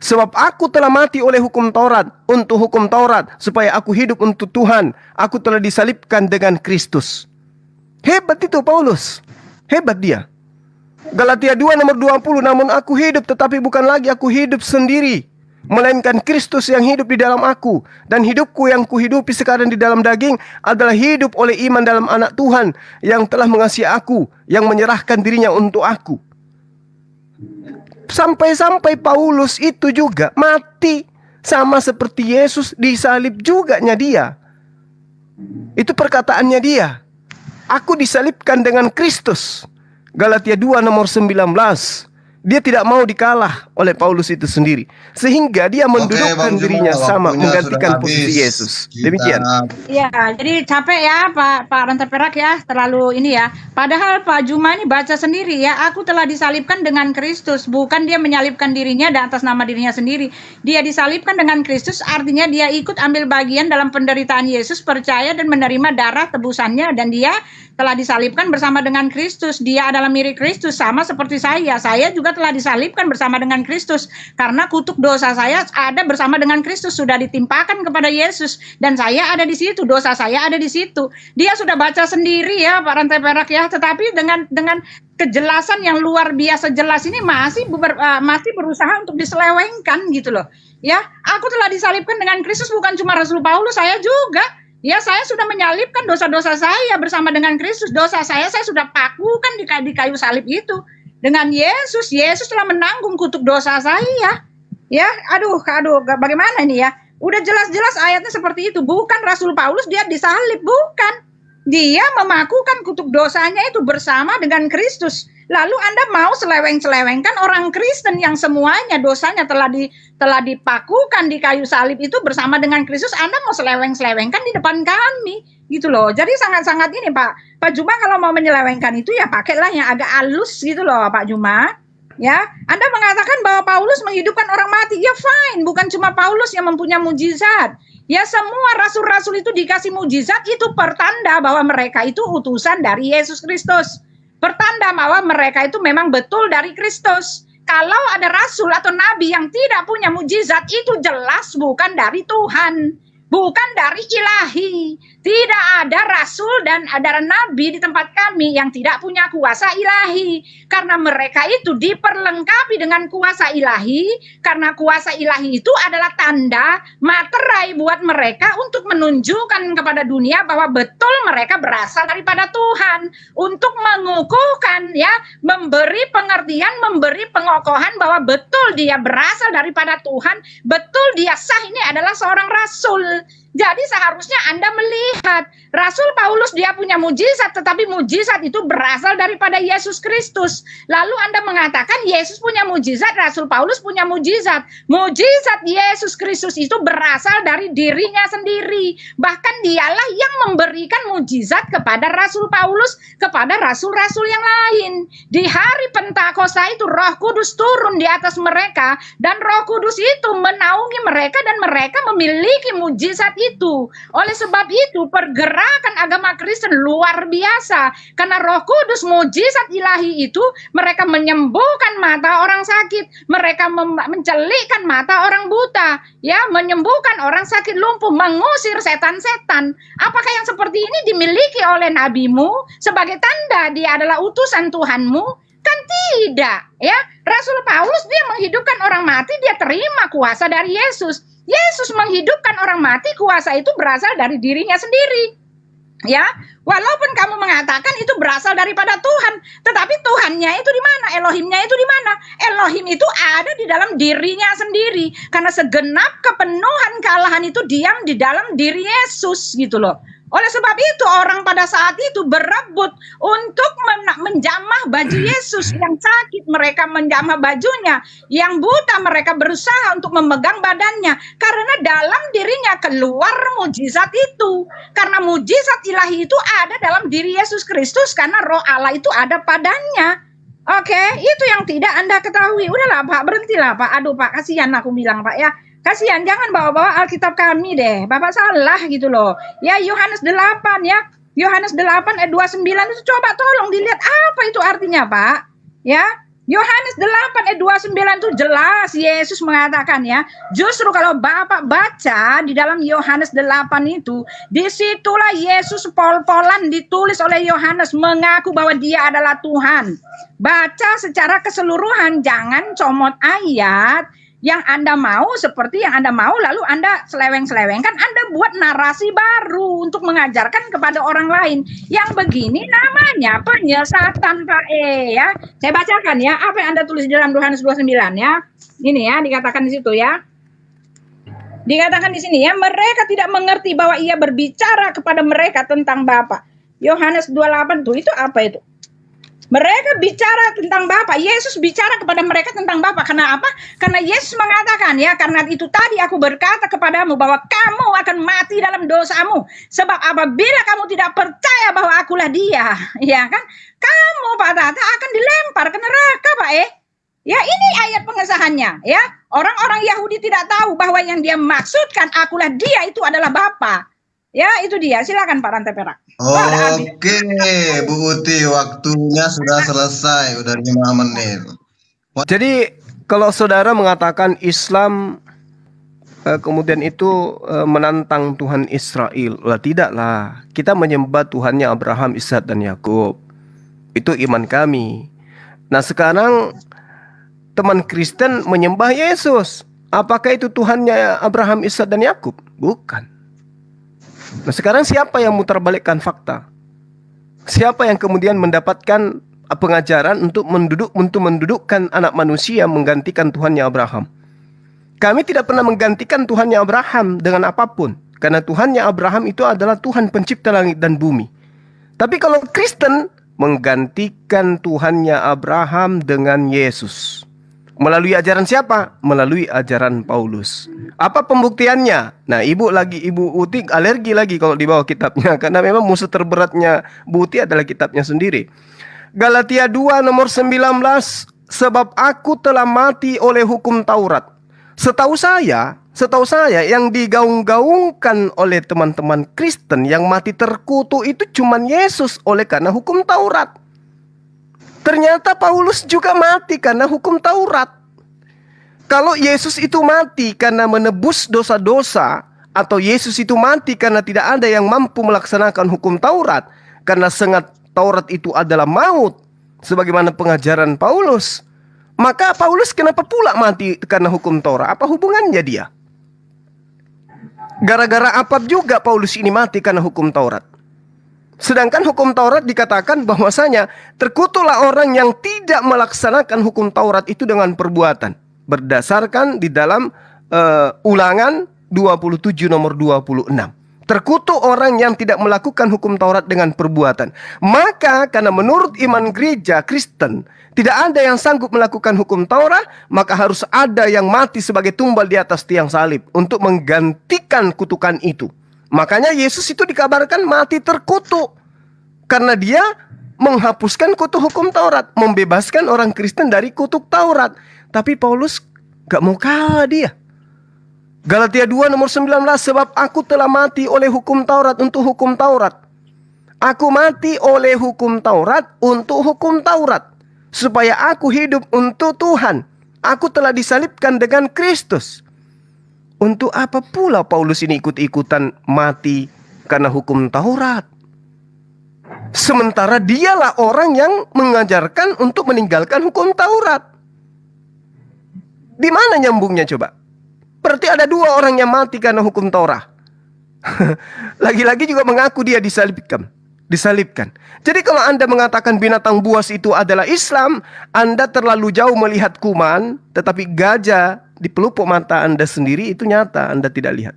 Sebab aku telah mati oleh hukum Taurat, untuk hukum Taurat, supaya aku hidup untuk Tuhan. Aku telah disalibkan dengan Kristus. Hebat itu Paulus. Hebat dia. Galatia 2 nomor 20. Namun aku hidup, tetapi bukan lagi aku hidup sendiri, melainkan Kristus yang hidup di dalam aku. Dan hidupku yang kuhidupi sekarang di dalam daging adalah hidup oleh iman dalam anak Tuhan yang telah mengasihi aku, yang menyerahkan dirinya untuk aku. Sampai-sampai Paulus itu juga mati sama seperti Yesus, disalib juga dia. Itu perkataannya dia. Aku disalibkan dengan Kristus. Galatia 2 nomor 19. Dia tidak mau dikalah oleh Paulus itu sendiri. Sehingga dia mendudukkan dirinya sama, menggantikan posisi Yesus. Demikian. Ya, jadi capek ya Pak Ranter Perak ya, terlalu ini ya. Padahal Pak Juma ini baca sendiri ya, aku telah disalibkan dengan Kristus. Bukan dia menyalibkan dirinya dan atas nama dirinya sendiri. Dia disalibkan dengan Kristus, artinya dia ikut ambil bagian dalam penderitaan Yesus, percaya dan menerima darah tebusannya, dan dia telah disalibkan bersama dengan Kristus. Dia adalah mirip Kristus, sama seperti saya. Saya juga telah disalibkan bersama dengan Kristus. Karena kutuk dosa saya ada bersama dengan Kristus, sudah ditimpakan kepada Yesus. Dan saya ada di situ, dosa saya ada di situ. Dia sudah baca sendiri ya Pak Rantai Perak ya. Tetapi dengan kejelasan yang luar biasa jelas ini masih berusaha untuk diselewengkan gitu loh. Ya, aku telah disalibkan dengan Kristus, bukan cuma Rasul Paulus, saya juga. Ya, saya sudah menyalibkan dosa-dosa saya bersama dengan Kristus. Dosa saya sudah pakukan di kayu salib itu. dengan Yesus. Yesus telah menanggung kutuk dosa saya. Ya, aduh, bagaimana ini ya? Udah jelas-jelas ayatnya seperti itu. Bukan Rasul Paulus dia disalib, bukan. Dia memakukan kutuk dosanya itu bersama dengan Kristus. Lalu Anda mau seleweng-selewengkan orang Kristen yang semuanya dosanya telah dipakukan di kayu salib itu bersama dengan Kristus, Anda mau seleweng-selewengkan di depan kami, gitu loh. Jadi sangat-sangat ini Pak Juma kalau mau menyelewengkan itu ya pakailah yang agak halus gitu loh Pak Juma. Ya, Anda mengatakan bahwa Paulus menghidupkan orang mati, ya fine, bukan cuma Paulus yang mempunyai mujizat. Ya semua rasul-rasul itu dikasih mujizat, itu pertanda bahwa mereka itu utusan dari Yesus Kristus. Pertanda bahwa mereka itu memang betul dari Kristus. Kalau ada rasul atau nabi yang tidak punya mujizat, itu jelas bukan dari Tuhan, bukan dari ilahi. Tidak ada rasul dan ada nabi di tempat kami yang tidak punya kuasa ilahi. Karena mereka itu diperlengkapi dengan kuasa ilahi. Karena kuasa ilahi itu adalah tanda materai buat mereka untuk menunjukkan kepada dunia bahwa betul mereka berasal daripada Tuhan. Untuk mengukuhkan, ya, memberi pengertian, memberi pengokohan bahwa betul dia berasal daripada Tuhan. Betul dia sah, ini adalah seorang rasul. Jadi seharusnya Anda melihat Rasul Paulus dia punya mujizat, tetapi mujizat itu berasal daripada Yesus Kristus. Lalu Anda mengatakan Yesus punya mujizat, Rasul Paulus punya mujizat. Mujizat Yesus Kristus itu berasal dari dirinya sendiri. Bahkan dialah yang memberikan mujizat kepada Rasul Paulus, kepada rasul-rasul yang lain. Di hari Pentakosta itu Roh Kudus turun di atas mereka, dan Roh Kudus itu menaungi mereka dan mereka memiliki mujizat itu. Oleh sebab itu pergerakan agama Kristen luar biasa, karena Roh Kudus, mujizat ilahi itu, mereka menyembuhkan mata orang sakit, mereka mencelikkan mata orang buta, ya, menyembuhkan orang sakit lumpuh, mengusir setan-setan. Apakah yang seperti ini dimiliki oleh nabimu sebagai tanda dia adalah utusan Tuhanmu? Kan tidak, ya. Rasul Paulus dia menghidupkan orang mati, dia terima kuasa dari Yesus. Yesus menghidupkan orang mati, kuasa itu berasal dari dirinya sendiri. Ya, walaupun kamu mengatakan itu berasal daripada Tuhan, tetapi Tuhannya itu di mana? Elohimnya itu di mana? Elohim itu ada di dalam dirinya sendiri. Karena segenap kepenuhan kealahan itu diam di dalam diri Yesus, gitu loh. Oleh sebab itu orang pada saat itu berebut untuk menjamah baju Yesus. Yang sakit mereka menjamah bajunya, yang buta mereka berusaha untuk memegang badannya, karena dalam dirinya keluar mujizat itu. Karena mujizat ilahi itu ada dalam diri Yesus Kristus, karena Roh Allah itu ada padanya. Oke, itu yang tidak Anda ketahui. Udahlah Pak, berhentilah Pak. Aduh Pak, kasihan aku bilang Pak ya. Kasihan, jangan bawa-bawa Alkitab kami deh. Bapak salah gitu loh. Ya, Yohanes 8 ya. Yohanes 8 ayat 29 itu coba tolong dilihat apa itu artinya, Pak. Ya. Yohanes 8 ayat 29 itu jelas Yesus mengatakan ya. Justru kalau Bapak baca di dalam Yohanes 8 itu, disitulah Yesus pol-polan ditulis oleh Yohanes mengaku bahwa dia adalah Tuhan. Baca secara keseluruhan, jangan comot ayat yang Anda mau seperti yang Anda mau, lalu Anda seleweng-selewengkan, Anda buat narasi baru untuk mengajarkan kepada orang lain. Yang begini namanya penyesatan, Pak ya. Saya bacakan ya, apa yang Anda tulis di dalam Yohanes 29 ya. Ini ya, dikatakan di situ ya. Dikatakan di sini ya, mereka tidak mengerti bahwa ia berbicara kepada mereka tentang Bapa. Yohanes 28 tuh, itu apa itu? Mereka bicara tentang Bapa. Yesus bicara kepada mereka tentang Bapa. Karena apa? Karena Yesus mengatakan ya, karena itu tadi aku berkata kepadamu bahwa kamu akan mati dalam dosamu. Sebab apabila kamu tidak percaya bahwa akulah dia, ya kan? Kamu Pak Tata akan dilempar ke neraka, Pak Ya, ini ayat pengesahannya ya. Orang-orang Yahudi tidak tahu bahwa yang dia maksudkan akulah dia itu adalah Bapa. Ya, itu dia. Silakan Pak Rantai Perak. Oke, Bu Uti, waktunya sudah selesai, udah 5 menit. Jadi kalau saudara mengatakan Islam kemudian itu menantang Tuhan Israel, lah tidaklah. Kita menyembah Tuhannya Abraham, Ishak dan Yakub. Itu iman kami. Nah sekarang teman Kristen menyembah Yesus. Apakah itu Tuhannya Abraham, Ishak dan Yakub? Bukan. Nah sekarang siapa yang mutarbalikkan fakta? Siapa yang kemudian mendapatkan pengajaran untuk mendudukkan anak manusia menggantikan Tuhannya Abraham. Kami tidak pernah menggantikan Tuhannya Abraham dengan apapun, karena Tuhannya Abraham itu adalah Tuhan pencipta langit dan bumi. Tapi kalau Kristen menggantikan Tuhannya Abraham dengan Yesus. Melalui ajaran siapa? Melalui ajaran Paulus. Apa pembuktiannya? Nah, Ibu Uti alergi lagi kalau dibawa kitabnya, karena memang musuh terberatnya Bu Uti adalah kitabnya sendiri. Galatia 2 nomor 19, sebab aku telah mati oleh hukum Taurat. Setahu saya yang digaung-gaungkan oleh teman-teman Kristen yang mati terkutuk itu cuman Yesus oleh karena hukum Taurat. Ternyata Paulus juga mati karena hukum Taurat. Kalau Yesus itu mati karena menebus dosa-dosa, atau Yesus itu mati karena tidak ada yang mampu melaksanakan hukum Taurat, karena sengat Taurat itu adalah maut, sebagaimana pengajaran Paulus, maka Paulus kenapa pula mati karena hukum Taurat? Apa hubungannya dia? Gara-gara apa juga Paulus ini mati karena hukum Taurat? Sedangkan hukum Taurat dikatakan bahwasanya terkutuklah orang yang tidak melaksanakan hukum Taurat itu dengan perbuatan. Berdasarkan di dalam Ulangan 27 nomor 26. Terkutuk orang yang tidak melakukan hukum Taurat dengan perbuatan. Maka karena menurut iman gereja Kristen tidak ada yang sanggup melakukan hukum Taurat, maka harus ada yang mati sebagai tumbal di atas tiang salib untuk menggantikan kutukan itu. Makanya Yesus itu dikabarkan mati terkutuk, karena dia menghapuskan kutuk hukum Taurat, membebaskan orang Kristen dari kutuk Taurat. Tapi Paulus gak mau kalah dia. Galatia 2 nomor 19, sebab aku telah mati oleh hukum Taurat untuk hukum Taurat. Aku mati oleh hukum Taurat untuk hukum Taurat, supaya aku hidup untuk Tuhan. Aku telah disalibkan dengan Kristus. Untuk apa pula Paulus ini ikut-ikutan mati karena hukum Taurat? Sementara dialah orang yang mengajarkan untuk meninggalkan hukum Taurat. Di mana nyambungnya coba? Berarti ada dua orang yang mati karena hukum Taurat. Lagi-lagi juga mengaku dia disalibkan. Jadi kalau Anda mengatakan binatang buas itu adalah Islam, Anda terlalu jauh melihat kuman, tetapi gajah di pelupuk mata Anda sendiri itu nyata, Anda tidak lihat.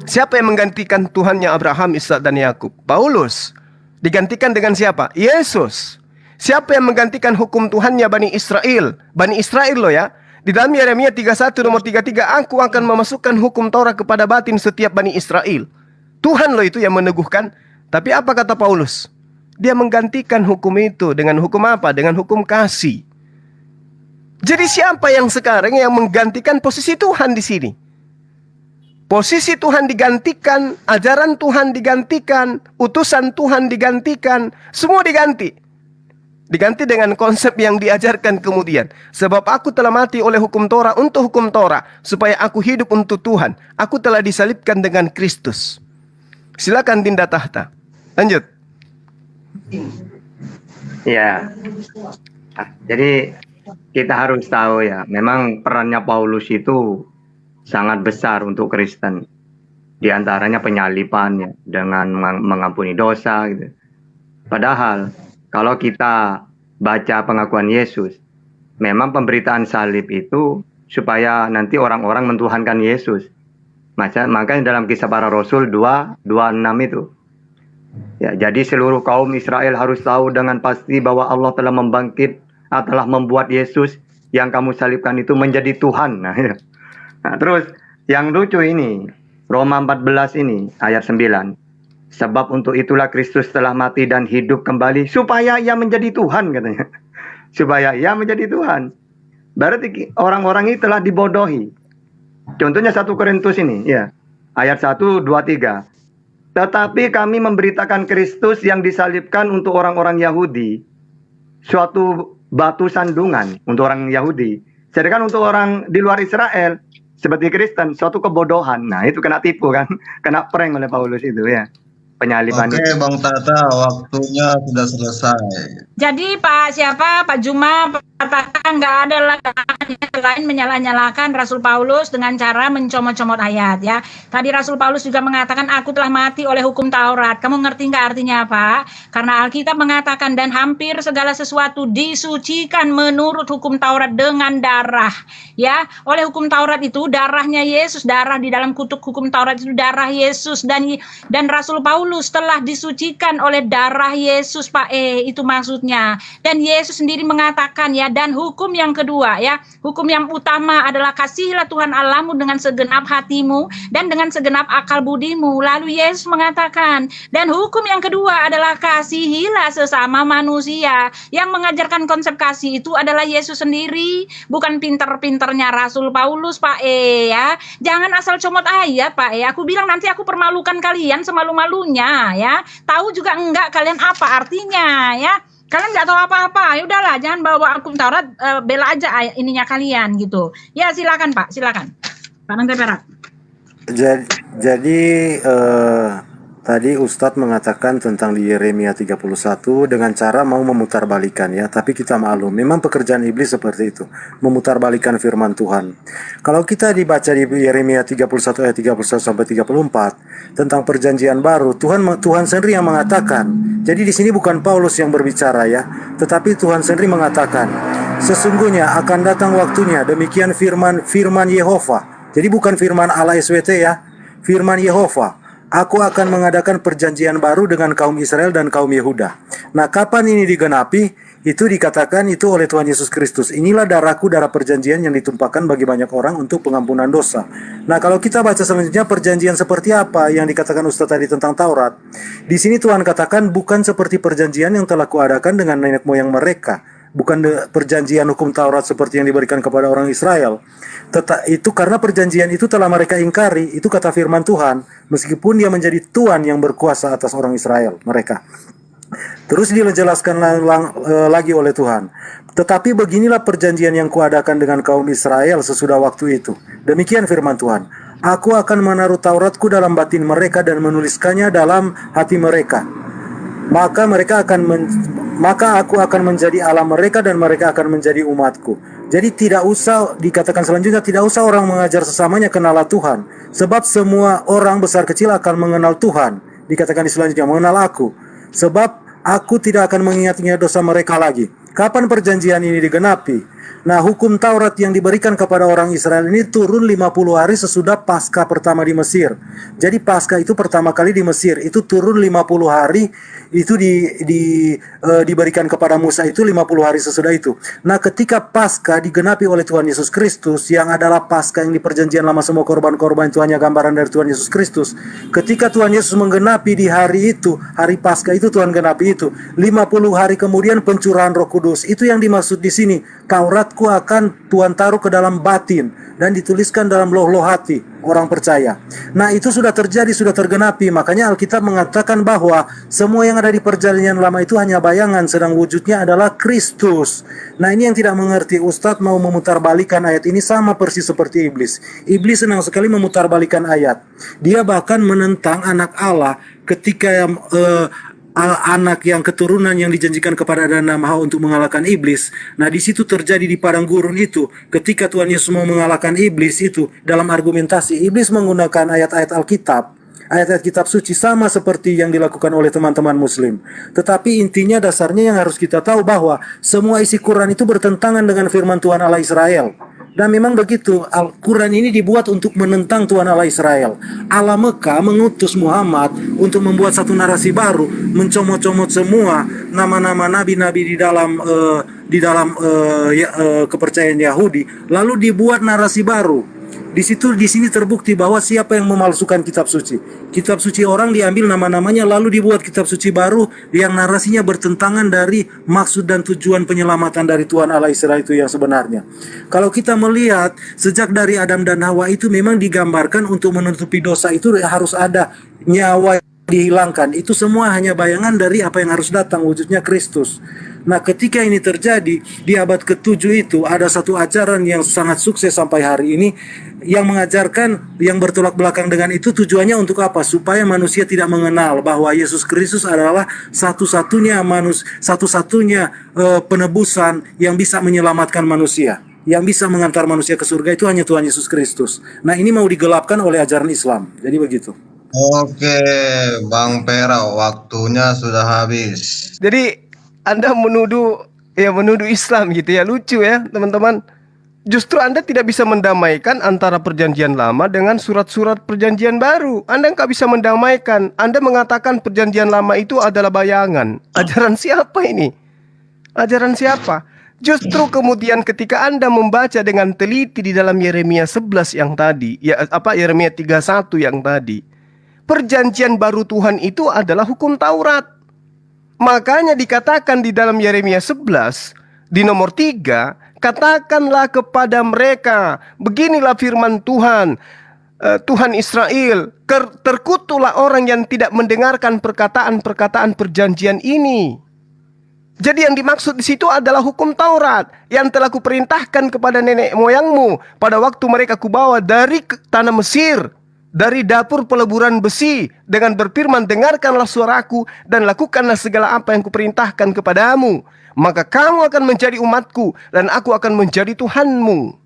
Siapa yang menggantikan Tuhannya Abraham, Ishak dan Yakub? Paulus. Digantikan dengan siapa? Yesus. Siapa yang menggantikan hukum Tuhannya Bani Israel? Bani Israel loh ya. Di dalam Yeremia 31 nomor 33, aku akan memasukkan hukum Taurat kepada batin setiap Bani Israel. Tuhan loh itu yang meneguhkan. Tapi apa kata Paulus? Dia menggantikan hukum itu dengan hukum apa? Dengan hukum kasih. Jadi siapa yang sekarang yang menggantikan posisi Tuhan di sini? Posisi Tuhan digantikan, ajaran Tuhan digantikan, utusan Tuhan digantikan, semua diganti. Diganti dengan konsep yang diajarkan kemudian. Sebab aku telah mati oleh hukum Taurat untuk hukum Taurat, supaya aku hidup untuk Tuhan. Aku telah disalibkan dengan Kristus. Silakan Dinda Tahta. Lanjut. Ya. Jadi kita harus tahu ya, memang perannya Paulus itu sangat besar untuk Kristen. Di antaranya penyaliban ya, dengan mengampuni dosa gitu. Padahal kalau kita baca pengakuan Yesus, memang pemberitaan salib itu supaya nanti orang-orang mentuhankan Yesus. Makanya dalam Kisah Para Rasul 2:26 itu. Ya, jadi seluruh kaum Israel harus tahu dengan pasti bahwa Allah telah telah membuat Yesus yang kamu salibkan itu menjadi Tuhan. Nah, terus yang lucu ini, Roma 14 ini ayat 9. Sebab untuk itulah Kristus telah mati dan hidup kembali supaya ia menjadi Tuhan, katanya. Supaya ia menjadi Tuhan. Berarti orang-orang ini telah dibodohi. Contohnya 1 Korintus ini, ya. Ayat 1, 2, 3. Tetapi kami memberitakan Kristus yang disalibkan untuk orang-orang Yahudi, suatu batu sandungan untuk orang Yahudi. Sedangkan untuk orang di luar Israel, seperti Kristen, suatu kebodohan. Nah, itu kena tipu kan. Kena prank oleh Paulus itu ya. Penyaliban. Oke, Bang Tata, waktunya sudah selesai. Jadi Pak Juma katakan nggak ada lagi selain menyalah-nyalahkan Rasul Paulus dengan cara mencomot-comot ayat ya. Tadi Rasul Paulus juga mengatakan aku telah mati oleh hukum Taurat. Kamu ngerti nggak artinya apa? Karena Alkitab mengatakan dan hampir segala sesuatu disucikan menurut hukum Taurat dengan darah. Ya, oleh hukum Taurat itu darahnya Yesus, darah di dalam kutuk hukum Taurat itu darah Yesus dan Rasul Paulus telah disucikan oleh darah Yesus, Pak itu maksudnya. Dan Yesus sendiri mengatakan ya, dan hukum yang kedua ya, hukum yang utama adalah kasihilah Tuhan Allahmu dengan segenap hatimu dan dengan segenap akal budimu. Lalu Yesus mengatakan, dan hukum yang kedua adalah kasihilah sesama manusia. Yang mengajarkan konsep kasih itu adalah Yesus sendiri, bukan pinter-pinternya Rasul Paulus, Pak ya. Jangan asal comot ayat, Pak Aku bilang nanti aku permalukan kalian semalu-malunya ya. Tahu juga enggak kalian apa artinya ya. Kalian nggak tahu apa-apa, ya udahlah, jangan bawa hukum Taurat, bela aja ininya kalian gitu. Ya silakan Pak, silakan. Pak Nanti Perak. Jadi tadi Ustadz mengatakan tentang di Yeremia 31 dengan cara mau memutarbalikan ya, tapi kita maklum memang pekerjaan iblis seperti itu, memutarbalikan firman Tuhan. Kalau kita dibaca di Yeremia 31 ayat 31 sampai 34 tentang perjanjian baru, Tuhan sendiri yang mengatakan. Jadi di sini bukan Paulus yang berbicara ya, tetapi Tuhan sendiri mengatakan, sesungguhnya akan datang waktunya, demikian firman Yehova. Jadi bukan firman Allah SWT ya, firman Yehova. Aku akan mengadakan perjanjian baru dengan kaum Israel dan kaum Yehuda. Nah, kapan ini digenapi? Itu dikatakan itu oleh Tuhan Yesus Kristus. Inilah darahku, darah perjanjian yang ditumpahkan bagi banyak orang untuk pengampunan dosa. Nah, kalau kita baca selanjutnya perjanjian seperti apa yang dikatakan Ustaz tadi tentang Taurat. Di sini Tuhan katakan bukan seperti perjanjian yang telah kuadakan dengan nenek moyang mereka. Bukan perjanjian hukum Taurat seperti yang diberikan kepada orang Israel. Itu karena perjanjian itu telah mereka ingkari. Itu kata firman Tuhan. Meskipun dia menjadi Tuhan yang berkuasa atas orang Israel, mereka. Terus dijelaskan lagi oleh Tuhan. Tetapi beginilah perjanjian yang kuadakan dengan kaum Israel sesudah waktu itu. Demikian firman Tuhan. Aku akan menaruh Tauratku dalam batin mereka dan menuliskannya dalam hati mereka. Maka aku akan menjadi Allah mereka dan mereka akan menjadi umatku. Jadi tidak usah dikatakan selanjutnya, tidak usah orang mengajar sesamanya kenalah Tuhan. Sebab semua orang besar kecil akan mengenal Tuhan. Dikatakan di selanjutnya, mengenal aku. Sebab aku tidak akan mengingat-ingat dosa mereka lagi. Kapan perjanjian ini digenapi? Nah, hukum Taurat yang diberikan kepada orang Israel ini turun 50 hari sesudah Paskah pertama di Mesir. Jadi Paskah itu pertama kali di Mesir, itu turun 50 hari, itu diberikan kepada Musa itu 50 hari sesudah itu. Nah, ketika Paskah digenapi oleh Tuhan Yesus Kristus, yang adalah Paskah yang di perjanjian lama semua korban-korban itu hanya gambaran dari Tuhan Yesus Kristus. Ketika Tuhan Yesus menggenapi di hari itu, hari Paskah itu Tuhan genapi itu, 50 hari kemudian pencurahan Roh Kudus. Itu yang dimaksud di sini. Tauratku akan Tuhan taruh ke dalam batin dan dituliskan dalam loh-loh hati orang percaya. Nah, itu sudah terjadi, sudah tergenapi. Makanya Alkitab mengatakan bahwa semua yang ada di perjanjian lama itu hanya bayangan, sedang wujudnya adalah Kristus. Nah, ini yang tidak mengerti. Ustadz mau memutarbalikan ayat ini sama persis seperti iblis. Iblis senang sekali memutarbalikan ayat. Dia bahkan menentang anak Allah ketika anak yang keturunan yang dijanjikan kepada Adam dan Hawa untuk mengalahkan iblis. Nah, di situ terjadi di padang gurun itu, ketika Tuhan Yesus mau mengalahkan iblis itu dalam argumentasi, iblis menggunakan ayat-ayat Alkitab, ayat-ayat kitab suci sama seperti yang dilakukan oleh teman-teman muslim. Tetapi intinya dasarnya yang harus kita tahu bahwa semua isi Quran itu bertentangan dengan firman Tuhan Allah Israel. Dan memang begitu, Al-Quran ini dibuat untuk menentang Tuhan Allah Israel. Allah Mekah mengutus Muhammad untuk membuat satu narasi baru, mencomot-comot semua nama-nama nabi-nabi di dalam kepercayaan Yahudi, lalu dibuat narasi baru. Di sini terbukti bahwa siapa yang memalsukan kitab suci. Kitab suci orang diambil nama-namanya lalu dibuat kitab suci baru yang narasinya bertentangan dari maksud dan tujuan penyelamatan dari Tuhan Allah Israel itu yang sebenarnya. Kalau kita melihat sejak dari Adam dan Hawa itu memang digambarkan untuk menutupi dosa itu harus ada nyawa dihilangkan. Itu semua hanya bayangan dari apa yang harus datang, wujudnya Kristus. Nah, ketika ini terjadi di abad ke-7 itu ada satu ajaran yang sangat sukses sampai hari ini yang mengajarkan yang bertolak belakang dengan itu. Tujuannya untuk apa? Supaya manusia tidak mengenal bahwa Yesus Kristus adalah satu-satunya penebusan yang bisa menyelamatkan manusia, yang bisa mengantar manusia ke surga itu hanya Tuhan Yesus Kristus. Nah, ini mau digelapkan oleh ajaran Islam. Jadi begitu. Oke, Bang Pera, waktunya sudah habis. Jadi Anda menuduh Islam gitu ya. Lucu ya teman-teman. Justru Anda tidak bisa mendamaikan antara perjanjian lama dengan surat-surat perjanjian baru. Anda nggak bisa mendamaikan. Anda mengatakan perjanjian lama itu adalah bayangan. Ajaran siapa ini? Ajaran siapa? Justru kemudian ketika Anda membaca dengan teliti di dalam Yeremia 11 yang tadi, Yeremia 31 yang tadi, perjanjian baru Tuhan itu adalah hukum Taurat. Makanya dikatakan di dalam Yeremia 11 di nomor 3, katakanlah kepada mereka, beginilah firman Tuhan, Tuhan Israel, terkutuklah orang yang tidak mendengarkan perkataan-perkataan perjanjian ini. Jadi yang dimaksud di situ adalah hukum Taurat yang telah kuperintahkan kepada nenek moyangmu pada waktu mereka kubawa dari tanah Mesir, dari dapur peleburan besi, dengan berfirman, dengarkanlah suaraku dan lakukanlah segala apa yang kuperintahkan kepadamu. Maka kamu akan menjadi umatku dan aku akan menjadi Tuhanmu.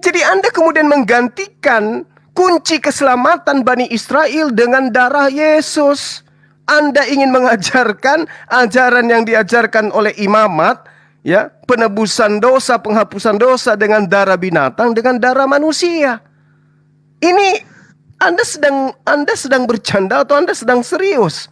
Jadi Anda kemudian menggantikan kunci keselamatan Bani Israel dengan darah Yesus. Anda ingin mengajarkan ajaran yang diajarkan oleh imamat, ya, penebusan dosa, penghapusan dosa dengan darah binatang, dengan darah manusia. Ini Anda sedang bercanda atau Anda sedang serius?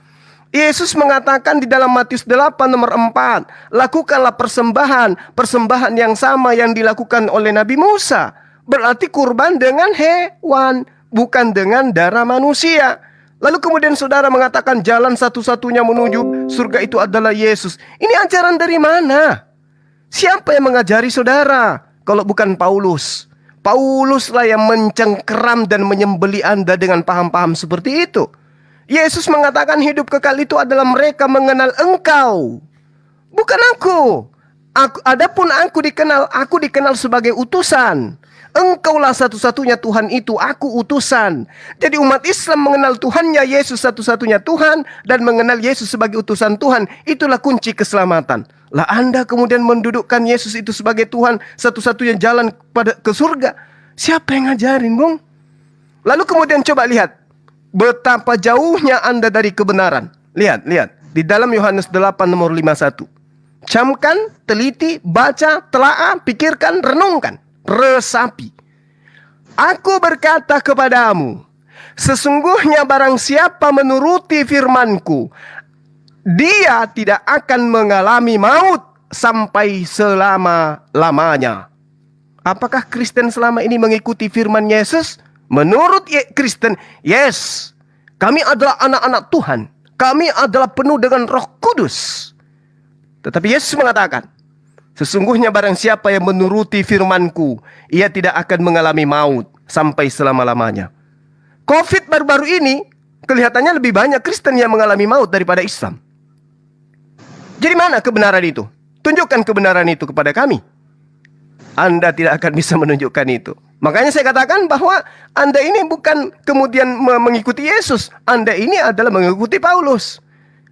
Yesus mengatakan di dalam Matius 8 nomor 4, lakukanlah persembahan yang sama yang dilakukan oleh Nabi Musa. Berarti kurban dengan hewan, bukan dengan darah manusia. Lalu kemudian saudara mengatakan jalan satu-satunya menuju surga itu adalah Yesus. Ini ajaran dari mana? Siapa yang mengajari saudara kalau bukan Paulus? Pauluslah yang mencengkeram dan menyembeli Anda dengan paham-paham seperti itu. Yesus mengatakan hidup kekal itu adalah mereka mengenal Engkau, bukan aku. Adapun aku dikenal sebagai utusan. Engkaulah satu-satunya Tuhan itu, aku utusan. Jadi umat Islam mengenal Tuhannya Yesus satu-satunya Tuhan dan mengenal Yesus sebagai utusan Tuhan. Itulah kunci keselamatan. Lah Anda kemudian mendudukkan Yesus itu sebagai Tuhan, satu-satunya jalan ke surga. Siapa yang ngajarin, Bung? Lalu kemudian coba lihat betapa jauhnya Anda dari kebenaran. Lihat di dalam Yohanes 8 nomor 51. Camkan, teliti, baca, telaah, pikirkan, renungkan, resapi. Aku berkata kepadamu, sesungguhnya barang siapa menuruti firmanku, dia tidak akan mengalami maut sampai selama-lamanya. Apakah Kristen selama ini mengikuti firman Yesus? Menurut Kristen, yes, kami adalah anak-anak Tuhan. Kami adalah penuh dengan Roh Kudus. Tetapi Yesus mengatakan, sesungguhnya barang siapa yang menuruti firmanku, ia tidak akan mengalami maut sampai selama-lamanya. Covid baru-baru ini, kelihatannya lebih banyak Kristen yang mengalami maut daripada Islam. Jadi mana kebenaran itu? Tunjukkan kebenaran itu kepada kami. Anda tidak akan bisa menunjukkan itu. Makanya saya katakan bahwa Anda ini bukan kemudian mengikuti Yesus. Anda ini adalah mengikuti Paulus.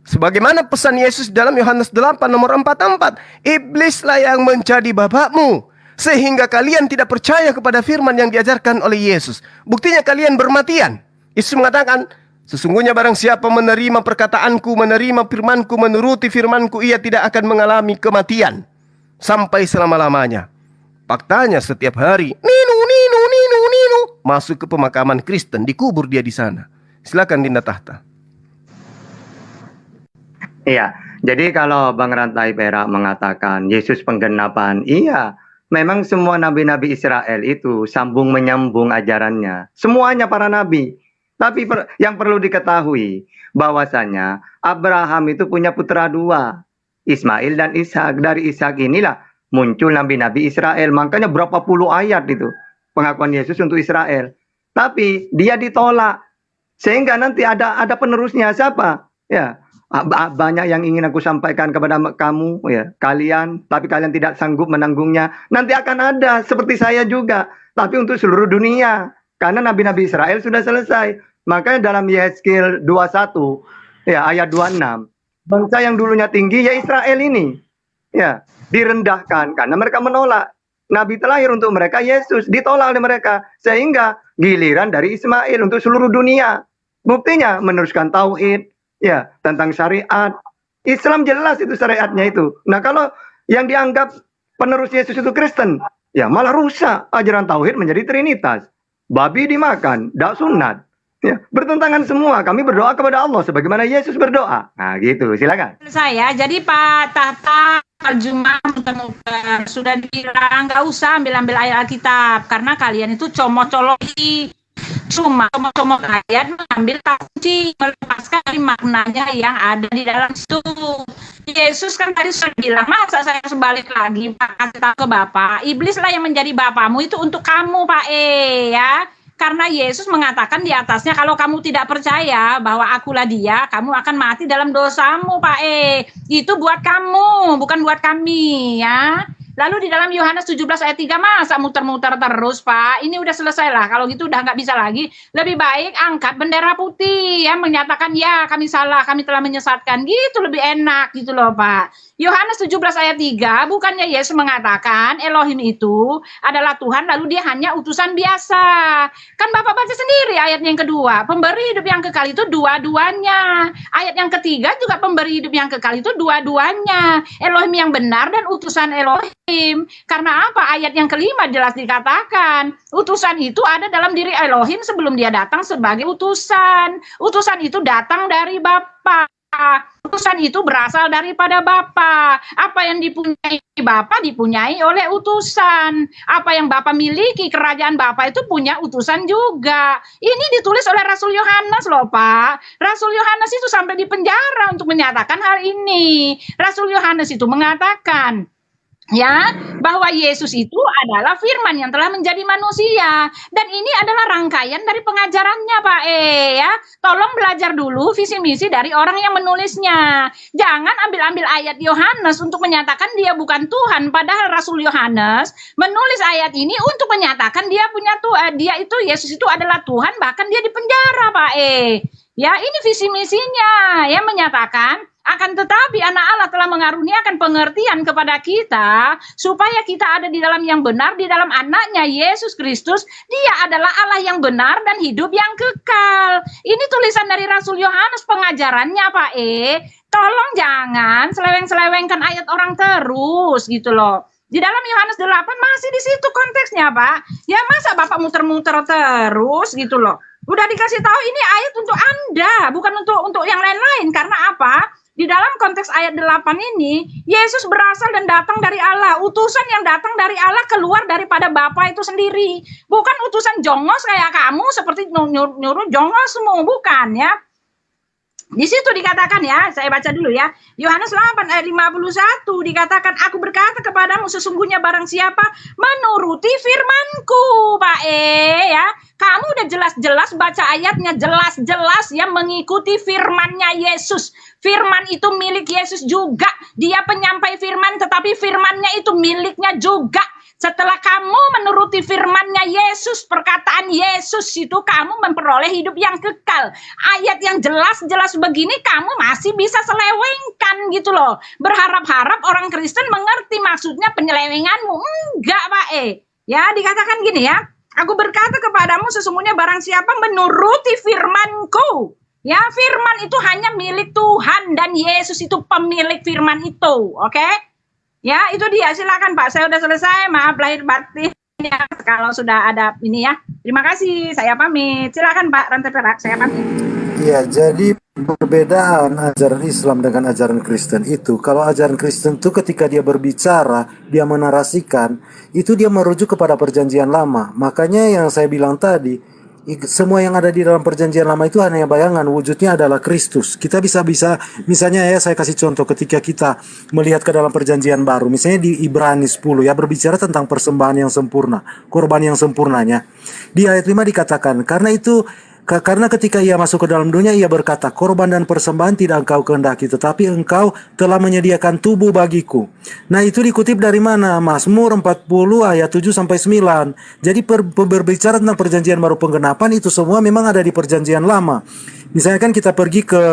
Sebagaimana pesan Yesus dalam Yohanes 8 nomor 44. Iblislah yang menjadi bapakmu, sehingga kalian tidak percaya kepada firman yang diajarkan oleh Yesus. Buktinya kalian bermatian. Yesus mengatakan, sesungguhnya barang siapa menerima perkataanku, menerima firmanku, menuruti firmanku, ia tidak akan mengalami kematian sampai selama-lamanya. Faktanya setiap hari ninu masuk ke pemakaman Kristen, dikubur dia di sana. Silakan Dinda Tahta. Iya, jadi kalau Bang Rantai Perak mengatakan Yesus penggenapan, iya, memang semua nabi-nabi Israel itu sambung menyambung ajarannya. Semuanya para nabi. Tapi yang perlu diketahui bahwasanya Abraham itu punya putra dua, Ismail dan Ishak. Dari Ishak inilah muncul nabi-nabi Israel. Makanya berapa puluh ayat itu pengakuan Yesus untuk Israel. Tapi dia ditolak. Sehingga nanti ada penerusnya siapa? Ya, Banyak yang ingin aku sampaikan kepada kamu, ya, kalian, tapi kalian tidak sanggup menanggungnya. Nanti akan ada seperti saya juga, tapi untuk seluruh dunia. Karena nabi-nabi Israel sudah selesai. Makanya dalam Yehezkiel 21, ya, ayat 26, bangsa yang dulunya tinggi, ya Israel ini, ya, direndahkan karena mereka menolak. Nabi terlahir untuk mereka, Yesus ditolak oleh mereka, sehingga giliran dari Ismail untuk seluruh dunia. Buktinya meneruskan tauhid, ya, tentang syariat. Islam jelas itu syariatnya itu. Nah, kalau yang dianggap penerus Yesus itu Kristen, ya malah rusak ajaran tauhid menjadi trinitas. Babi dimakan, dak sunat. Ya, bertentangan semua. Kami berdoa kepada Allah sebagaimana Yesus berdoa. Nah, gitu. Silakan. Saya, jadi Pak Tata terjemah muter-muter sudah dibilang nggak usah ambil ayat Alkitab karena kalian itu comot-colok cuma ayat mengambil kunci melepaskan dari maknanya yang ada di dalam situ. Yesus kan tadi sudah bilang, masa saya sebalik lagi Pak, kasih tahu ke Bapak, iblislah yang menjadi bapamu itu untuk kamu Pak ya. Karena Yesus mengatakan di atasnya, kalau kamu tidak percaya bahwa akulah dia, kamu akan mati dalam dosamu Pak itu buat kamu, bukan buat kami ya. Lalu di dalam Yohanes 17 ayat 3, masa muter-muter terus Pak? Ini udah selesai lah, kalau gitu udah nggak bisa lagi. Lebih baik angkat bendera putih ya, menyatakan ya kami salah, kami telah menyesatkan, gitu lebih enak gitu loh Pak. Yohanes 17 ayat 3, bukannya Yesus mengatakan Elohim itu adalah Tuhan lalu dia hanya utusan biasa. Kan Bapak baca sendiri ayat yang kedua, pemberi hidup yang kekal itu dua-duanya. Ayat yang ketiga juga pemberi hidup yang kekal itu dua-duanya. Elohim yang benar dan utusan Elohim. Karena apa? Ayat yang kelima jelas dikatakan, utusan itu ada dalam diri Elohim sebelum dia datang sebagai utusan. Utusan itu datang dari Bapa. Utusan itu berasal daripada Bapa. Apa yang dipunyai Bapa dipunyai oleh utusan. Apa yang Bapa miliki, kerajaan Bapa itu punya utusan juga. Ini ditulis oleh Rasul Yohanes loh Pak. Rasul Yohanes itu sampai di penjara untuk menyatakan hal ini. Rasul Yohanes itu mengatakan ya, bahwa Yesus itu adalah firman yang telah menjadi manusia. Dan ini adalah rangkaian dari pengajarannya Pak ya. Tolong belajar dulu visi misi dari orang yang menulisnya. Jangan ambil-ambil ayat Yohanes untuk menyatakan dia bukan Tuhan. Padahal Rasul Yohanes menulis ayat ini untuk menyatakan dia punya Tuhan. Dia itu, Yesus itu adalah Tuhan, bahkan dia dipenjara Pak ya, ini visi misinya ya, menyatakan akan tetapi anak Allah telah mengaruniakan pengertian kepada kita supaya kita ada di dalam yang benar, di dalam anaknya Yesus Kristus. Dia adalah Allah yang benar dan hidup yang kekal. Ini tulisan dari Rasul Yohanes, pengajarannya Pak Tolong jangan seleweng-selewengkan ayat orang terus gitu loh. Di dalam Yohanes 8 masih di situ konteksnya Pak. Ya masa Bapak muter-muter terus gitu loh. Udah dikasih tahu ini ayat untuk Anda, bukan untuk yang lain-lain. Karena apa? Di dalam konteks ayat 8 ini, Yesus berasal dan datang dari Allah. Utusan yang datang dari Allah keluar daripada Bapa itu sendiri. Bukan utusan jongos kayak kamu, seperti nyuruh jongosmu, bukan ya. Di situ dikatakan ya, saya baca dulu ya. Yohanes 8 ayat 51 dikatakan, aku berkata kepadamu sesungguhnya barang siapa menuruti firmanku, Pak ya. Kamu udah jelas-jelas baca ayatnya, jelas-jelas ya mengikuti firmannya Yesus. Firman itu milik Yesus juga. Dia penyampai firman, tetapi firmannya itu miliknya juga. Setelah kamu menuruti firmannya Yesus, perkataan Yesus itu, kamu memperoleh hidup yang kekal. Ayat yang jelas-jelas begini kamu masih bisa selewengkan gitu loh. Berharap-harap orang Kristen mengerti maksudnya penyelewenganmu. Enggak Pak ya, dikatakan gini ya, aku berkata kepadamu sesungguhnya barang siapa menuruti firmanku. Ya, firman itu hanya milik Tuhan dan Yesus itu pemilik firman itu. Oke? Ya, itu dia. Silakan Pak. Saya udah selesai. Maaf lahir batin ya kalau sudah ada ini ya. Terima kasih. Saya pamit. Silakan Pak Rantai Perak. Saya pamit. Iya, jadi perbedaan ajaran Islam dengan ajaran Kristen itu, kalau ajaran Kristen itu ketika dia berbicara, dia menarasikan, itu dia merujuk kepada perjanjian lama. Makanya yang saya bilang tadi, semua yang ada di dalam perjanjian lama itu hanya bayangan, wujudnya adalah Kristus. Kita bisa misalnya ya, saya kasih contoh ketika kita melihat ke dalam perjanjian baru, misalnya di Ibrani 10 ya, berbicara tentang persembahan yang sempurna, korban yang sempurnanya. Di ayat 5 dikatakan, karena itu Karena ketika ia masuk ke dalam dunia, ia berkata, korban dan persembahan tidak engkau kehendaki, tetapi engkau telah menyediakan tubuh bagiku. Nah, itu dikutip dari mana? Mazmur 40 ayat 7 sampai 9. Jadi berbicara tentang perjanjian baru penggenapan, itu semua memang ada di perjanjian lama. Misalnya kan kita pergi ke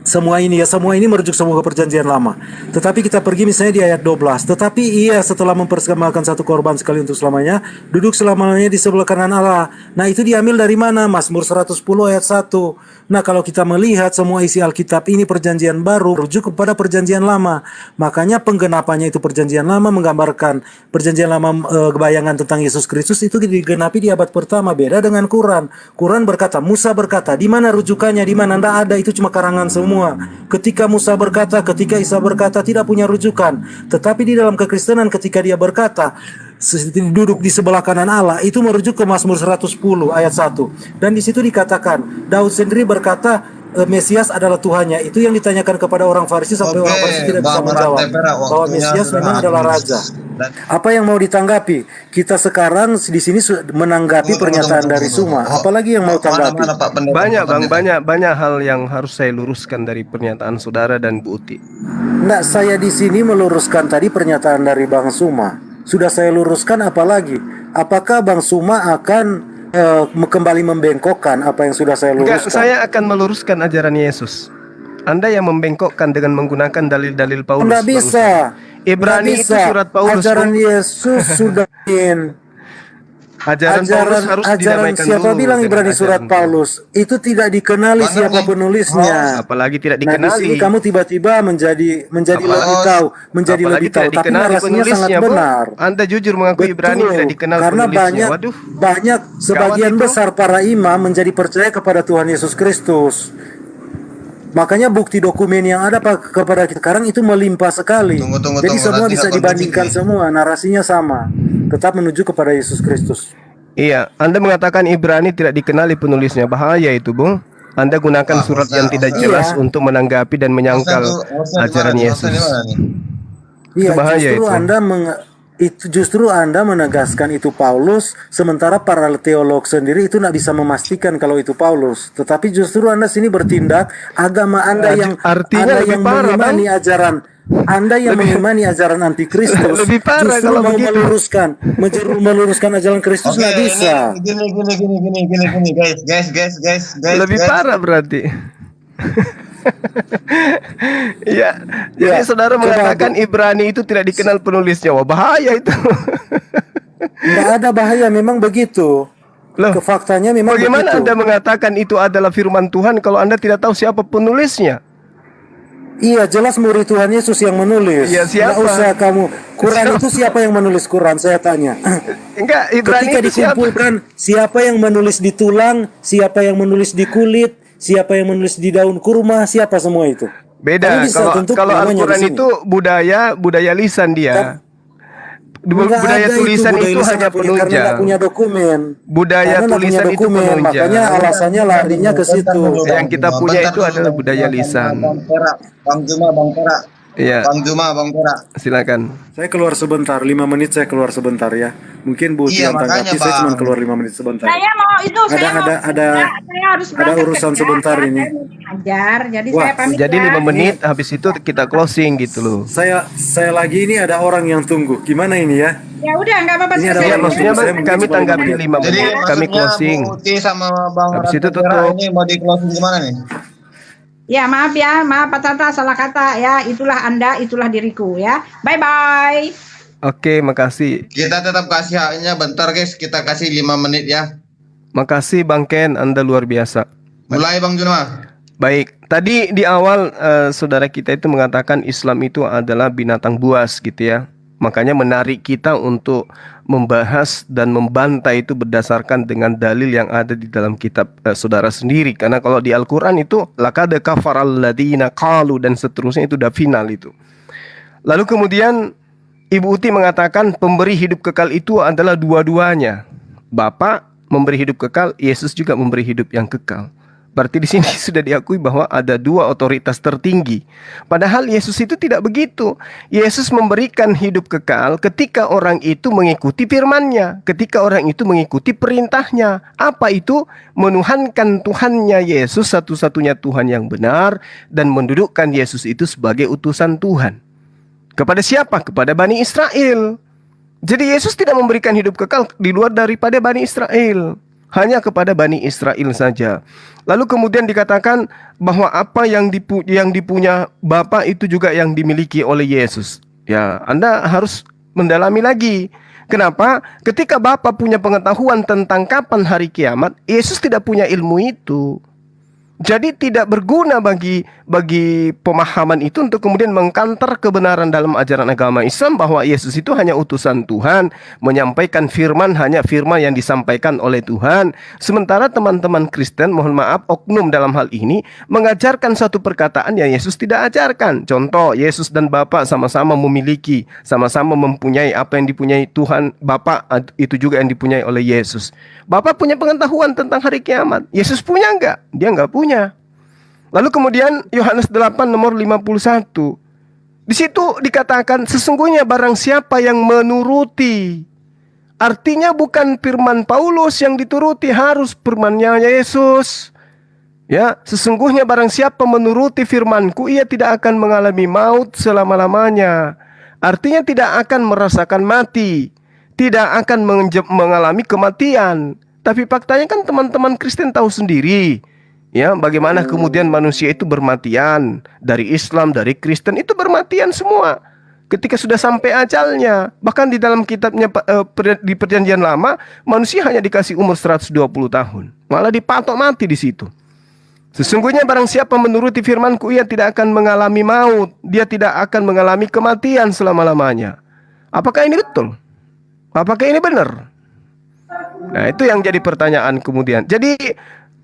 semua ini merujuk semua ke perjanjian lama. Tetapi kita pergi misalnya di ayat 12. Tetapi ia setelah mempersembahkan satu korban sekali untuk selamanya, duduk selamanya di sebelah kanan Allah. Nah, itu diambil dari mana? Mazmur 110 ayat 1. Nah, kalau kita melihat semua isi Alkitab ini perjanjian baru rujuk kepada perjanjian lama. Makanya penggenapannya itu perjanjian lama menggambarkan perjanjian lama, bayangan tentang Yesus Kristus itu digenapi di abad pertama. Beda dengan Quran. Quran berkata, Musa berkata, di mana rujukannya? Di mana? Tidak ada, itu cuma karangan semua. Ketika Musa berkata, ketika Isa berkata, tidak punya rujukan. Tetapi di dalam kekristenan ketika dia berkata duduk di sebelah kanan Allah, itu merujuk ke Mazmur 110 ayat 1. Dan di situ dikatakan, Daud sendiri berkata Mesias adalah Tuhannya. Itu yang ditanyakan kepada orang Farisi sampai orang Farisi tidak bisa menjawab bahwa Mesias memang adalah Raja. Apa yang mau ditanggapi? Kita sekarang di sini menanggapi pernyataan dari Suma. Apalagi yang mau tanggapi? Banyak hal yang harus saya luruskan dari pernyataan saudara dan Bu Uti. Nah, saya di sini meluruskan tadi pernyataan dari Bang Suma. Sudah saya luruskan, apalagi? Apakah Bang Suma akan kembali membengkokkan apa yang sudah saya luruskan? Enggak, saya akan meluruskan ajaran Yesus. Anda yang membengkokkan dengan menggunakan dalil-dalil Paulus. Tidak bisa. Ibrani itu surat Paulus. Ajaran Yesus sudah Ajaran Paulus harus didamaikan siapa dulu bilang Ibrani surat Paulus itu tidak dikenali siapa penulisnya. Apalagi tidak Nah, di dikenali. sini kamu tiba-tiba menjadi lebih tahu, menjadi Apalagi lebih tahu. tidak Tapi dikenali narasinya sangat penulisnya, Bu. benar. Anda jujur mengaku Ibrani tidak dikenal Karena penulisnya. Waduh. banyak sebagian itu. besar para imam menjadi percaya kepada Tuhan Yesus Kristus. Makanya bukti dokumen yang ada kepada kita sekarang itu melimpah sekali. Jadi semua nanti bisa nggak dibandingkan kondusif semua, narasinya sama. Tetap menuju kepada Yesus Kristus. Iya, Anda mengatakan Ibrani tidak dikenali penulisnya. Bahaya itu, Bung. Anda gunakan surat yang tidak jelas untuk menanggapi dan menyangkal ajaran Yesus. Iya, bahaya justru itu. justru Anda menegaskan itu Paulus, sementara para teolog sendiri itu tidak bisa memastikan kalau itu Paulus. Tetapi justru Anda sini bertindak agama Anda yang Artinya lebih parah, mengimani ajaran Anda yang mengimani ajaran antikristus. Lebih parah justru kalau mau begitu. meluruskan ajaran Kristus nggak bisa. Gini, guys. Lebih parah berarti. Iya, jadi Ya, saudara coba, mengatakan Ibrani itu tidak dikenal penulisnya. Wah, bahaya itu. Nggak ada bahaya, memang begitu. Loh, Faktanya memang bagaimana begitu. Anda mengatakan itu adalah firman Tuhan kalau Anda tidak tahu siapa penulisnya? Iya, jelas murid Tuhan Yesus yang menulis. Iya, siapa? Nggak usah kamu. Quran itu siapa yang menulis Quran? Saya tanya. Enggak, Ibrani Ketika itu siapa? dikumpulkan, siapa yang menulis di tulang, siapa yang menulis di kulit, siapa yang menulis di daun kurma, siapa semua itu? Beda. Kamu bisa tentu Kalau namanya Al-Quran di sini. itu budaya lisan dia. Nggak Budaya ada tulisan budaya itu lisan hanya karena nggak penunjang. punya dokumen. Budaya Karena nggak tulisan punya itu dokumen, penunjang. makanya alasannya larinya ke situ. Yang kita punya itu adalah budaya lisan. Bang Juma. Iya, Bang Pera. silakan. Saya keluar sebentar, 5 menit saya keluar sebentar ya. Mungkin Bu Iya, yang tanggapi, makanya, saya cuma Bang. keluar 5 menit sebentar. Saya mau itu, saya harus ada berangkat urusan kerja, sebentar ya, ini. saya mau ngajar, jadi Wah, saya pamit Jadi ya. 5 menit habis itu kita closing gitu loh. Saya lagi ini ada orang yang tunggu. Gimana ini ya? Ya udah, nggak apa-apa. Ini selesai. ada Ya, orang maksudnya saya Bang, mungkin kami cuma tanggapi 5 menit. 5 Jadi menit, kami closing. Bu Uti sama Bang Habis itu Ratna Pera tutup. ini mau di closing gimana nih? Ya maaf Pak Tata salah kata ya. Itulah Anda, itulah diriku ya. Bye bye. Oke, makasih. Kita tetap kasih haknya bentar guys, kita kasih 5 menit ya. Makasih Bang Ken, Anda luar biasa. Mulai Bang Juma. Baik, tadi di awal saudara kita itu mengatakan Islam itu adalah binatang buas gitu ya. Makanya menarik kita untuk membahas dan membantai itu berdasarkan dengan dalil yang ada di dalam kitab saudara sendiri. Karena kalau di Al-Quran itu laqad kafaral ladzina qalu dan seterusnya itu udah final itu. Lalu kemudian Ibu Uti mengatakan pemberi hidup kekal itu adalah dua-duanya. Bapa memberi hidup kekal, Yesus juga memberi hidup yang kekal. Berarti di sini sudah diakui bahwa ada dua otoritas tertinggi. Padahal Yesus itu tidak begitu. Yesus memberikan hidup kekal ketika orang itu mengikuti firman-Nya, ketika orang itu mengikuti perintahnya. Apa itu? Menuhankan Tuhannya Yesus, satu-satunya Tuhan yang benar, dan mendudukkan Yesus itu sebagai utusan Tuhan. Kepada siapa? Kepada Bani Israel. Jadi Yesus tidak memberikan hidup kekal di luar daripada Bani Israel. Hanya kepada Bani Israel saja. Lalu kemudian dikatakan bahwa apa yang dipunya Bapa itu juga yang dimiliki oleh Yesus. Ya, Anda harus mendalami lagi. Kenapa? Ketika Bapa punya pengetahuan tentang kapan hari kiamat, Yesus tidak punya ilmu itu. Jadi tidak berguna bagi pemahaman itu untuk kemudian mengkanter kebenaran dalam ajaran agama Islam bahwa Yesus itu hanya utusan Tuhan, menyampaikan firman hanya firman yang disampaikan oleh Tuhan. Sementara teman-teman Kristen, mohon maaf, oknum dalam hal ini mengajarkan satu perkataan yang Yesus tidak ajarkan. Contoh, Yesus dan Bapa sama-sama memiliki, sama-sama mempunyai apa yang dipunyai Tuhan, Bapa itu juga yang dipunyai oleh Yesus. Bapa punya pengetahuan tentang hari kiamat. Yesus punya enggak? Dia enggak punya. Lalu kemudian Yohanes 8 nomor 51. Di situ dikatakan sesungguhnya barang siapa yang menuruti. Artinya bukan firman Paulus yang dituruti, harus firman-Nya Yesus. Ya, sesungguhnya barang siapa menuruti firman-Ku, ia tidak akan mengalami maut selama-lamanya. Artinya tidak akan merasakan mati, tidak akan mengalami kematian. Tapi faktanya kan teman-teman Kristen tahu sendiri, ya, bagaimana kemudian manusia itu bermatian. Dari Islam, dari Kristen itu bermatian semua ketika sudah sampai ajalnya. Bahkan di dalam kitabnya di Perjanjian Lama, manusia hanya dikasih umur 120 tahun, malah dipatok mati di situ. Sesungguhnya barang siapa menuruti firman-Ku, ia tidak akan mengalami maut, dia tidak akan mengalami kematian selama-lamanya. Apakah ini betul? Apakah ini benar? Nah, itu yang jadi pertanyaan kemudian. Jadi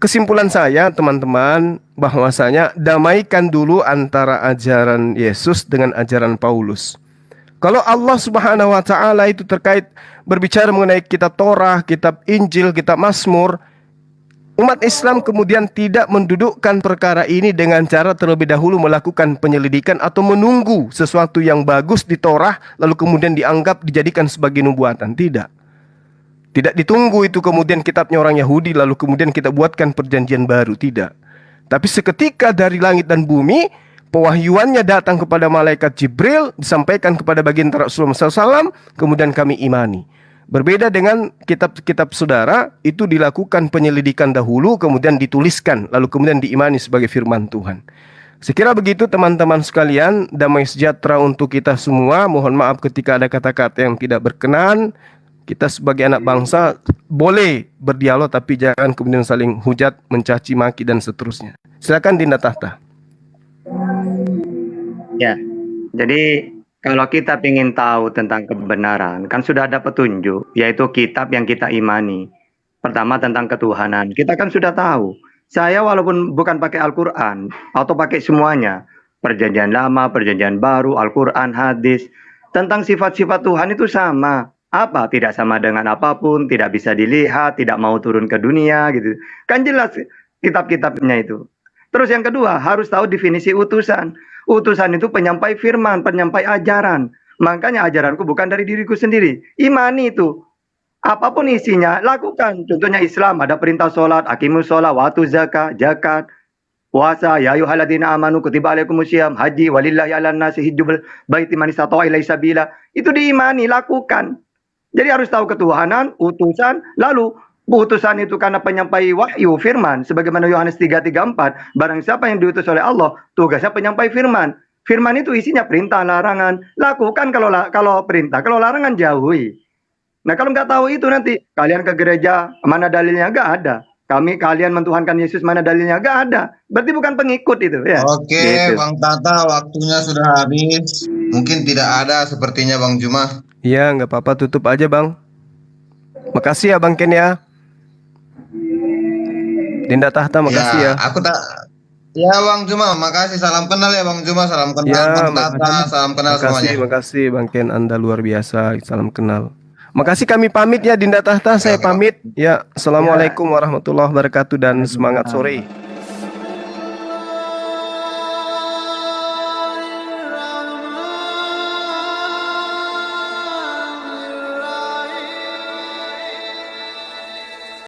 kesimpulan saya, teman-teman, bahwasanya damaikan dulu antara ajaran Yesus dengan ajaran Paulus. Kalau Allah Subhanahu wa taala itu terkait berbicara mengenai kitab Torah, kitab Injil, kitab Mazmur, umat Islam kemudian tidak mendudukkan perkara ini dengan cara terlebih dahulu melakukan penyelidikan atau menunggu sesuatu yang bagus di Torah lalu kemudian dianggap dijadikan sebagai nubuatan. Tidak ditunggu itu kemudian kitabnya orang Yahudi lalu kemudian kita buatkan perjanjian baru. Tidak. Tapi seketika dari langit dan bumi pewahyuannya datang kepada malaikat Jibril, disampaikan kepada baginda Rasulullah SAW, kemudian kami imani. Berbeda dengan kitab-kitab saudara, itu dilakukan penyelidikan dahulu, kemudian dituliskan, lalu kemudian diimani sebagai firman Tuhan. Sekira begitu teman-teman sekalian, damai sejahtera untuk kita semua. Mohon maaf ketika ada kata-kata yang tidak berkenan. Kita sebagai anak bangsa boleh berdialog, tapi jangan kemudian saling hujat, mencaci maki dan seterusnya. Silakan Dinda Tahta. Ya, jadi kalau kita ingin tahu tentang kebenaran, kan sudah ada petunjuk, yaitu kitab yang kita imani. Pertama tentang ketuhanan, kita kan sudah tahu. Saya walaupun bukan pakai Al-Quran, atau pakai semuanya, Perjanjian Lama, Perjanjian Baru, Al-Quran, hadis, tentang sifat-sifat Tuhan itu sama. Apa? Tidak sama dengan apapun, tidak bisa dilihat, tidak mau turun ke dunia, gitu. Kan jelas kitab-kitabnya itu. Terus yang kedua, harus tahu definisi utusan. Utusan itu penyampai firman, penyampai ajaran. Makanya ajaranku bukan dari diriku sendiri. Imani itu. Apapun isinya, lakukan. Contohnya Islam, ada perintah sholat, aqimus sholat, watu zakat, puasa, ya ayyuhalladzina amanu kutiba alaikumusiyam, haji, walillahi ala nasi hijjul baiti man istata'a ilaihi sabila. Itu diimani, lakukan. Jadi harus tahu ketuhanan, utusan, lalu utusan itu karena penyampai wahyu firman sebagaimana Yohanes 3:34, barang siapa yang diutus oleh Allah tugasnya penyampai firman. Firman itu isinya perintah, larangan. Lakukan kalau perintah, kalau larangan jauhi. Nah, kalau nggak tahu itu nanti kalian ke gereja, mana dalilnya? Nggak ada. Kalian mentuhankan Yesus, mana dalilnya? Nggak ada. Berarti bukan pengikut itu ya. Oke, Gitu. Bang Tata, waktunya sudah habis. Mungkin tidak ada sepertinya Bang Juma. Iya, nggak apa-apa, tutup aja Bang. Makasih ya Bang Ken ya. Dinda Tahta, makasih ya. Aku tak. Ya Bang Juma, makasih. Salam kenal ya Bang Juma, salam kenal Ya, Bang Tata, salam kenal semuanya. makasih Bang Ken, Anda luar biasa. Salam kenal. Makasih, kami pamit ya Dinda Tahta, saya pamit. Ya, Assalamualaikum warahmatullahi wabarakatuh dan semangat sore.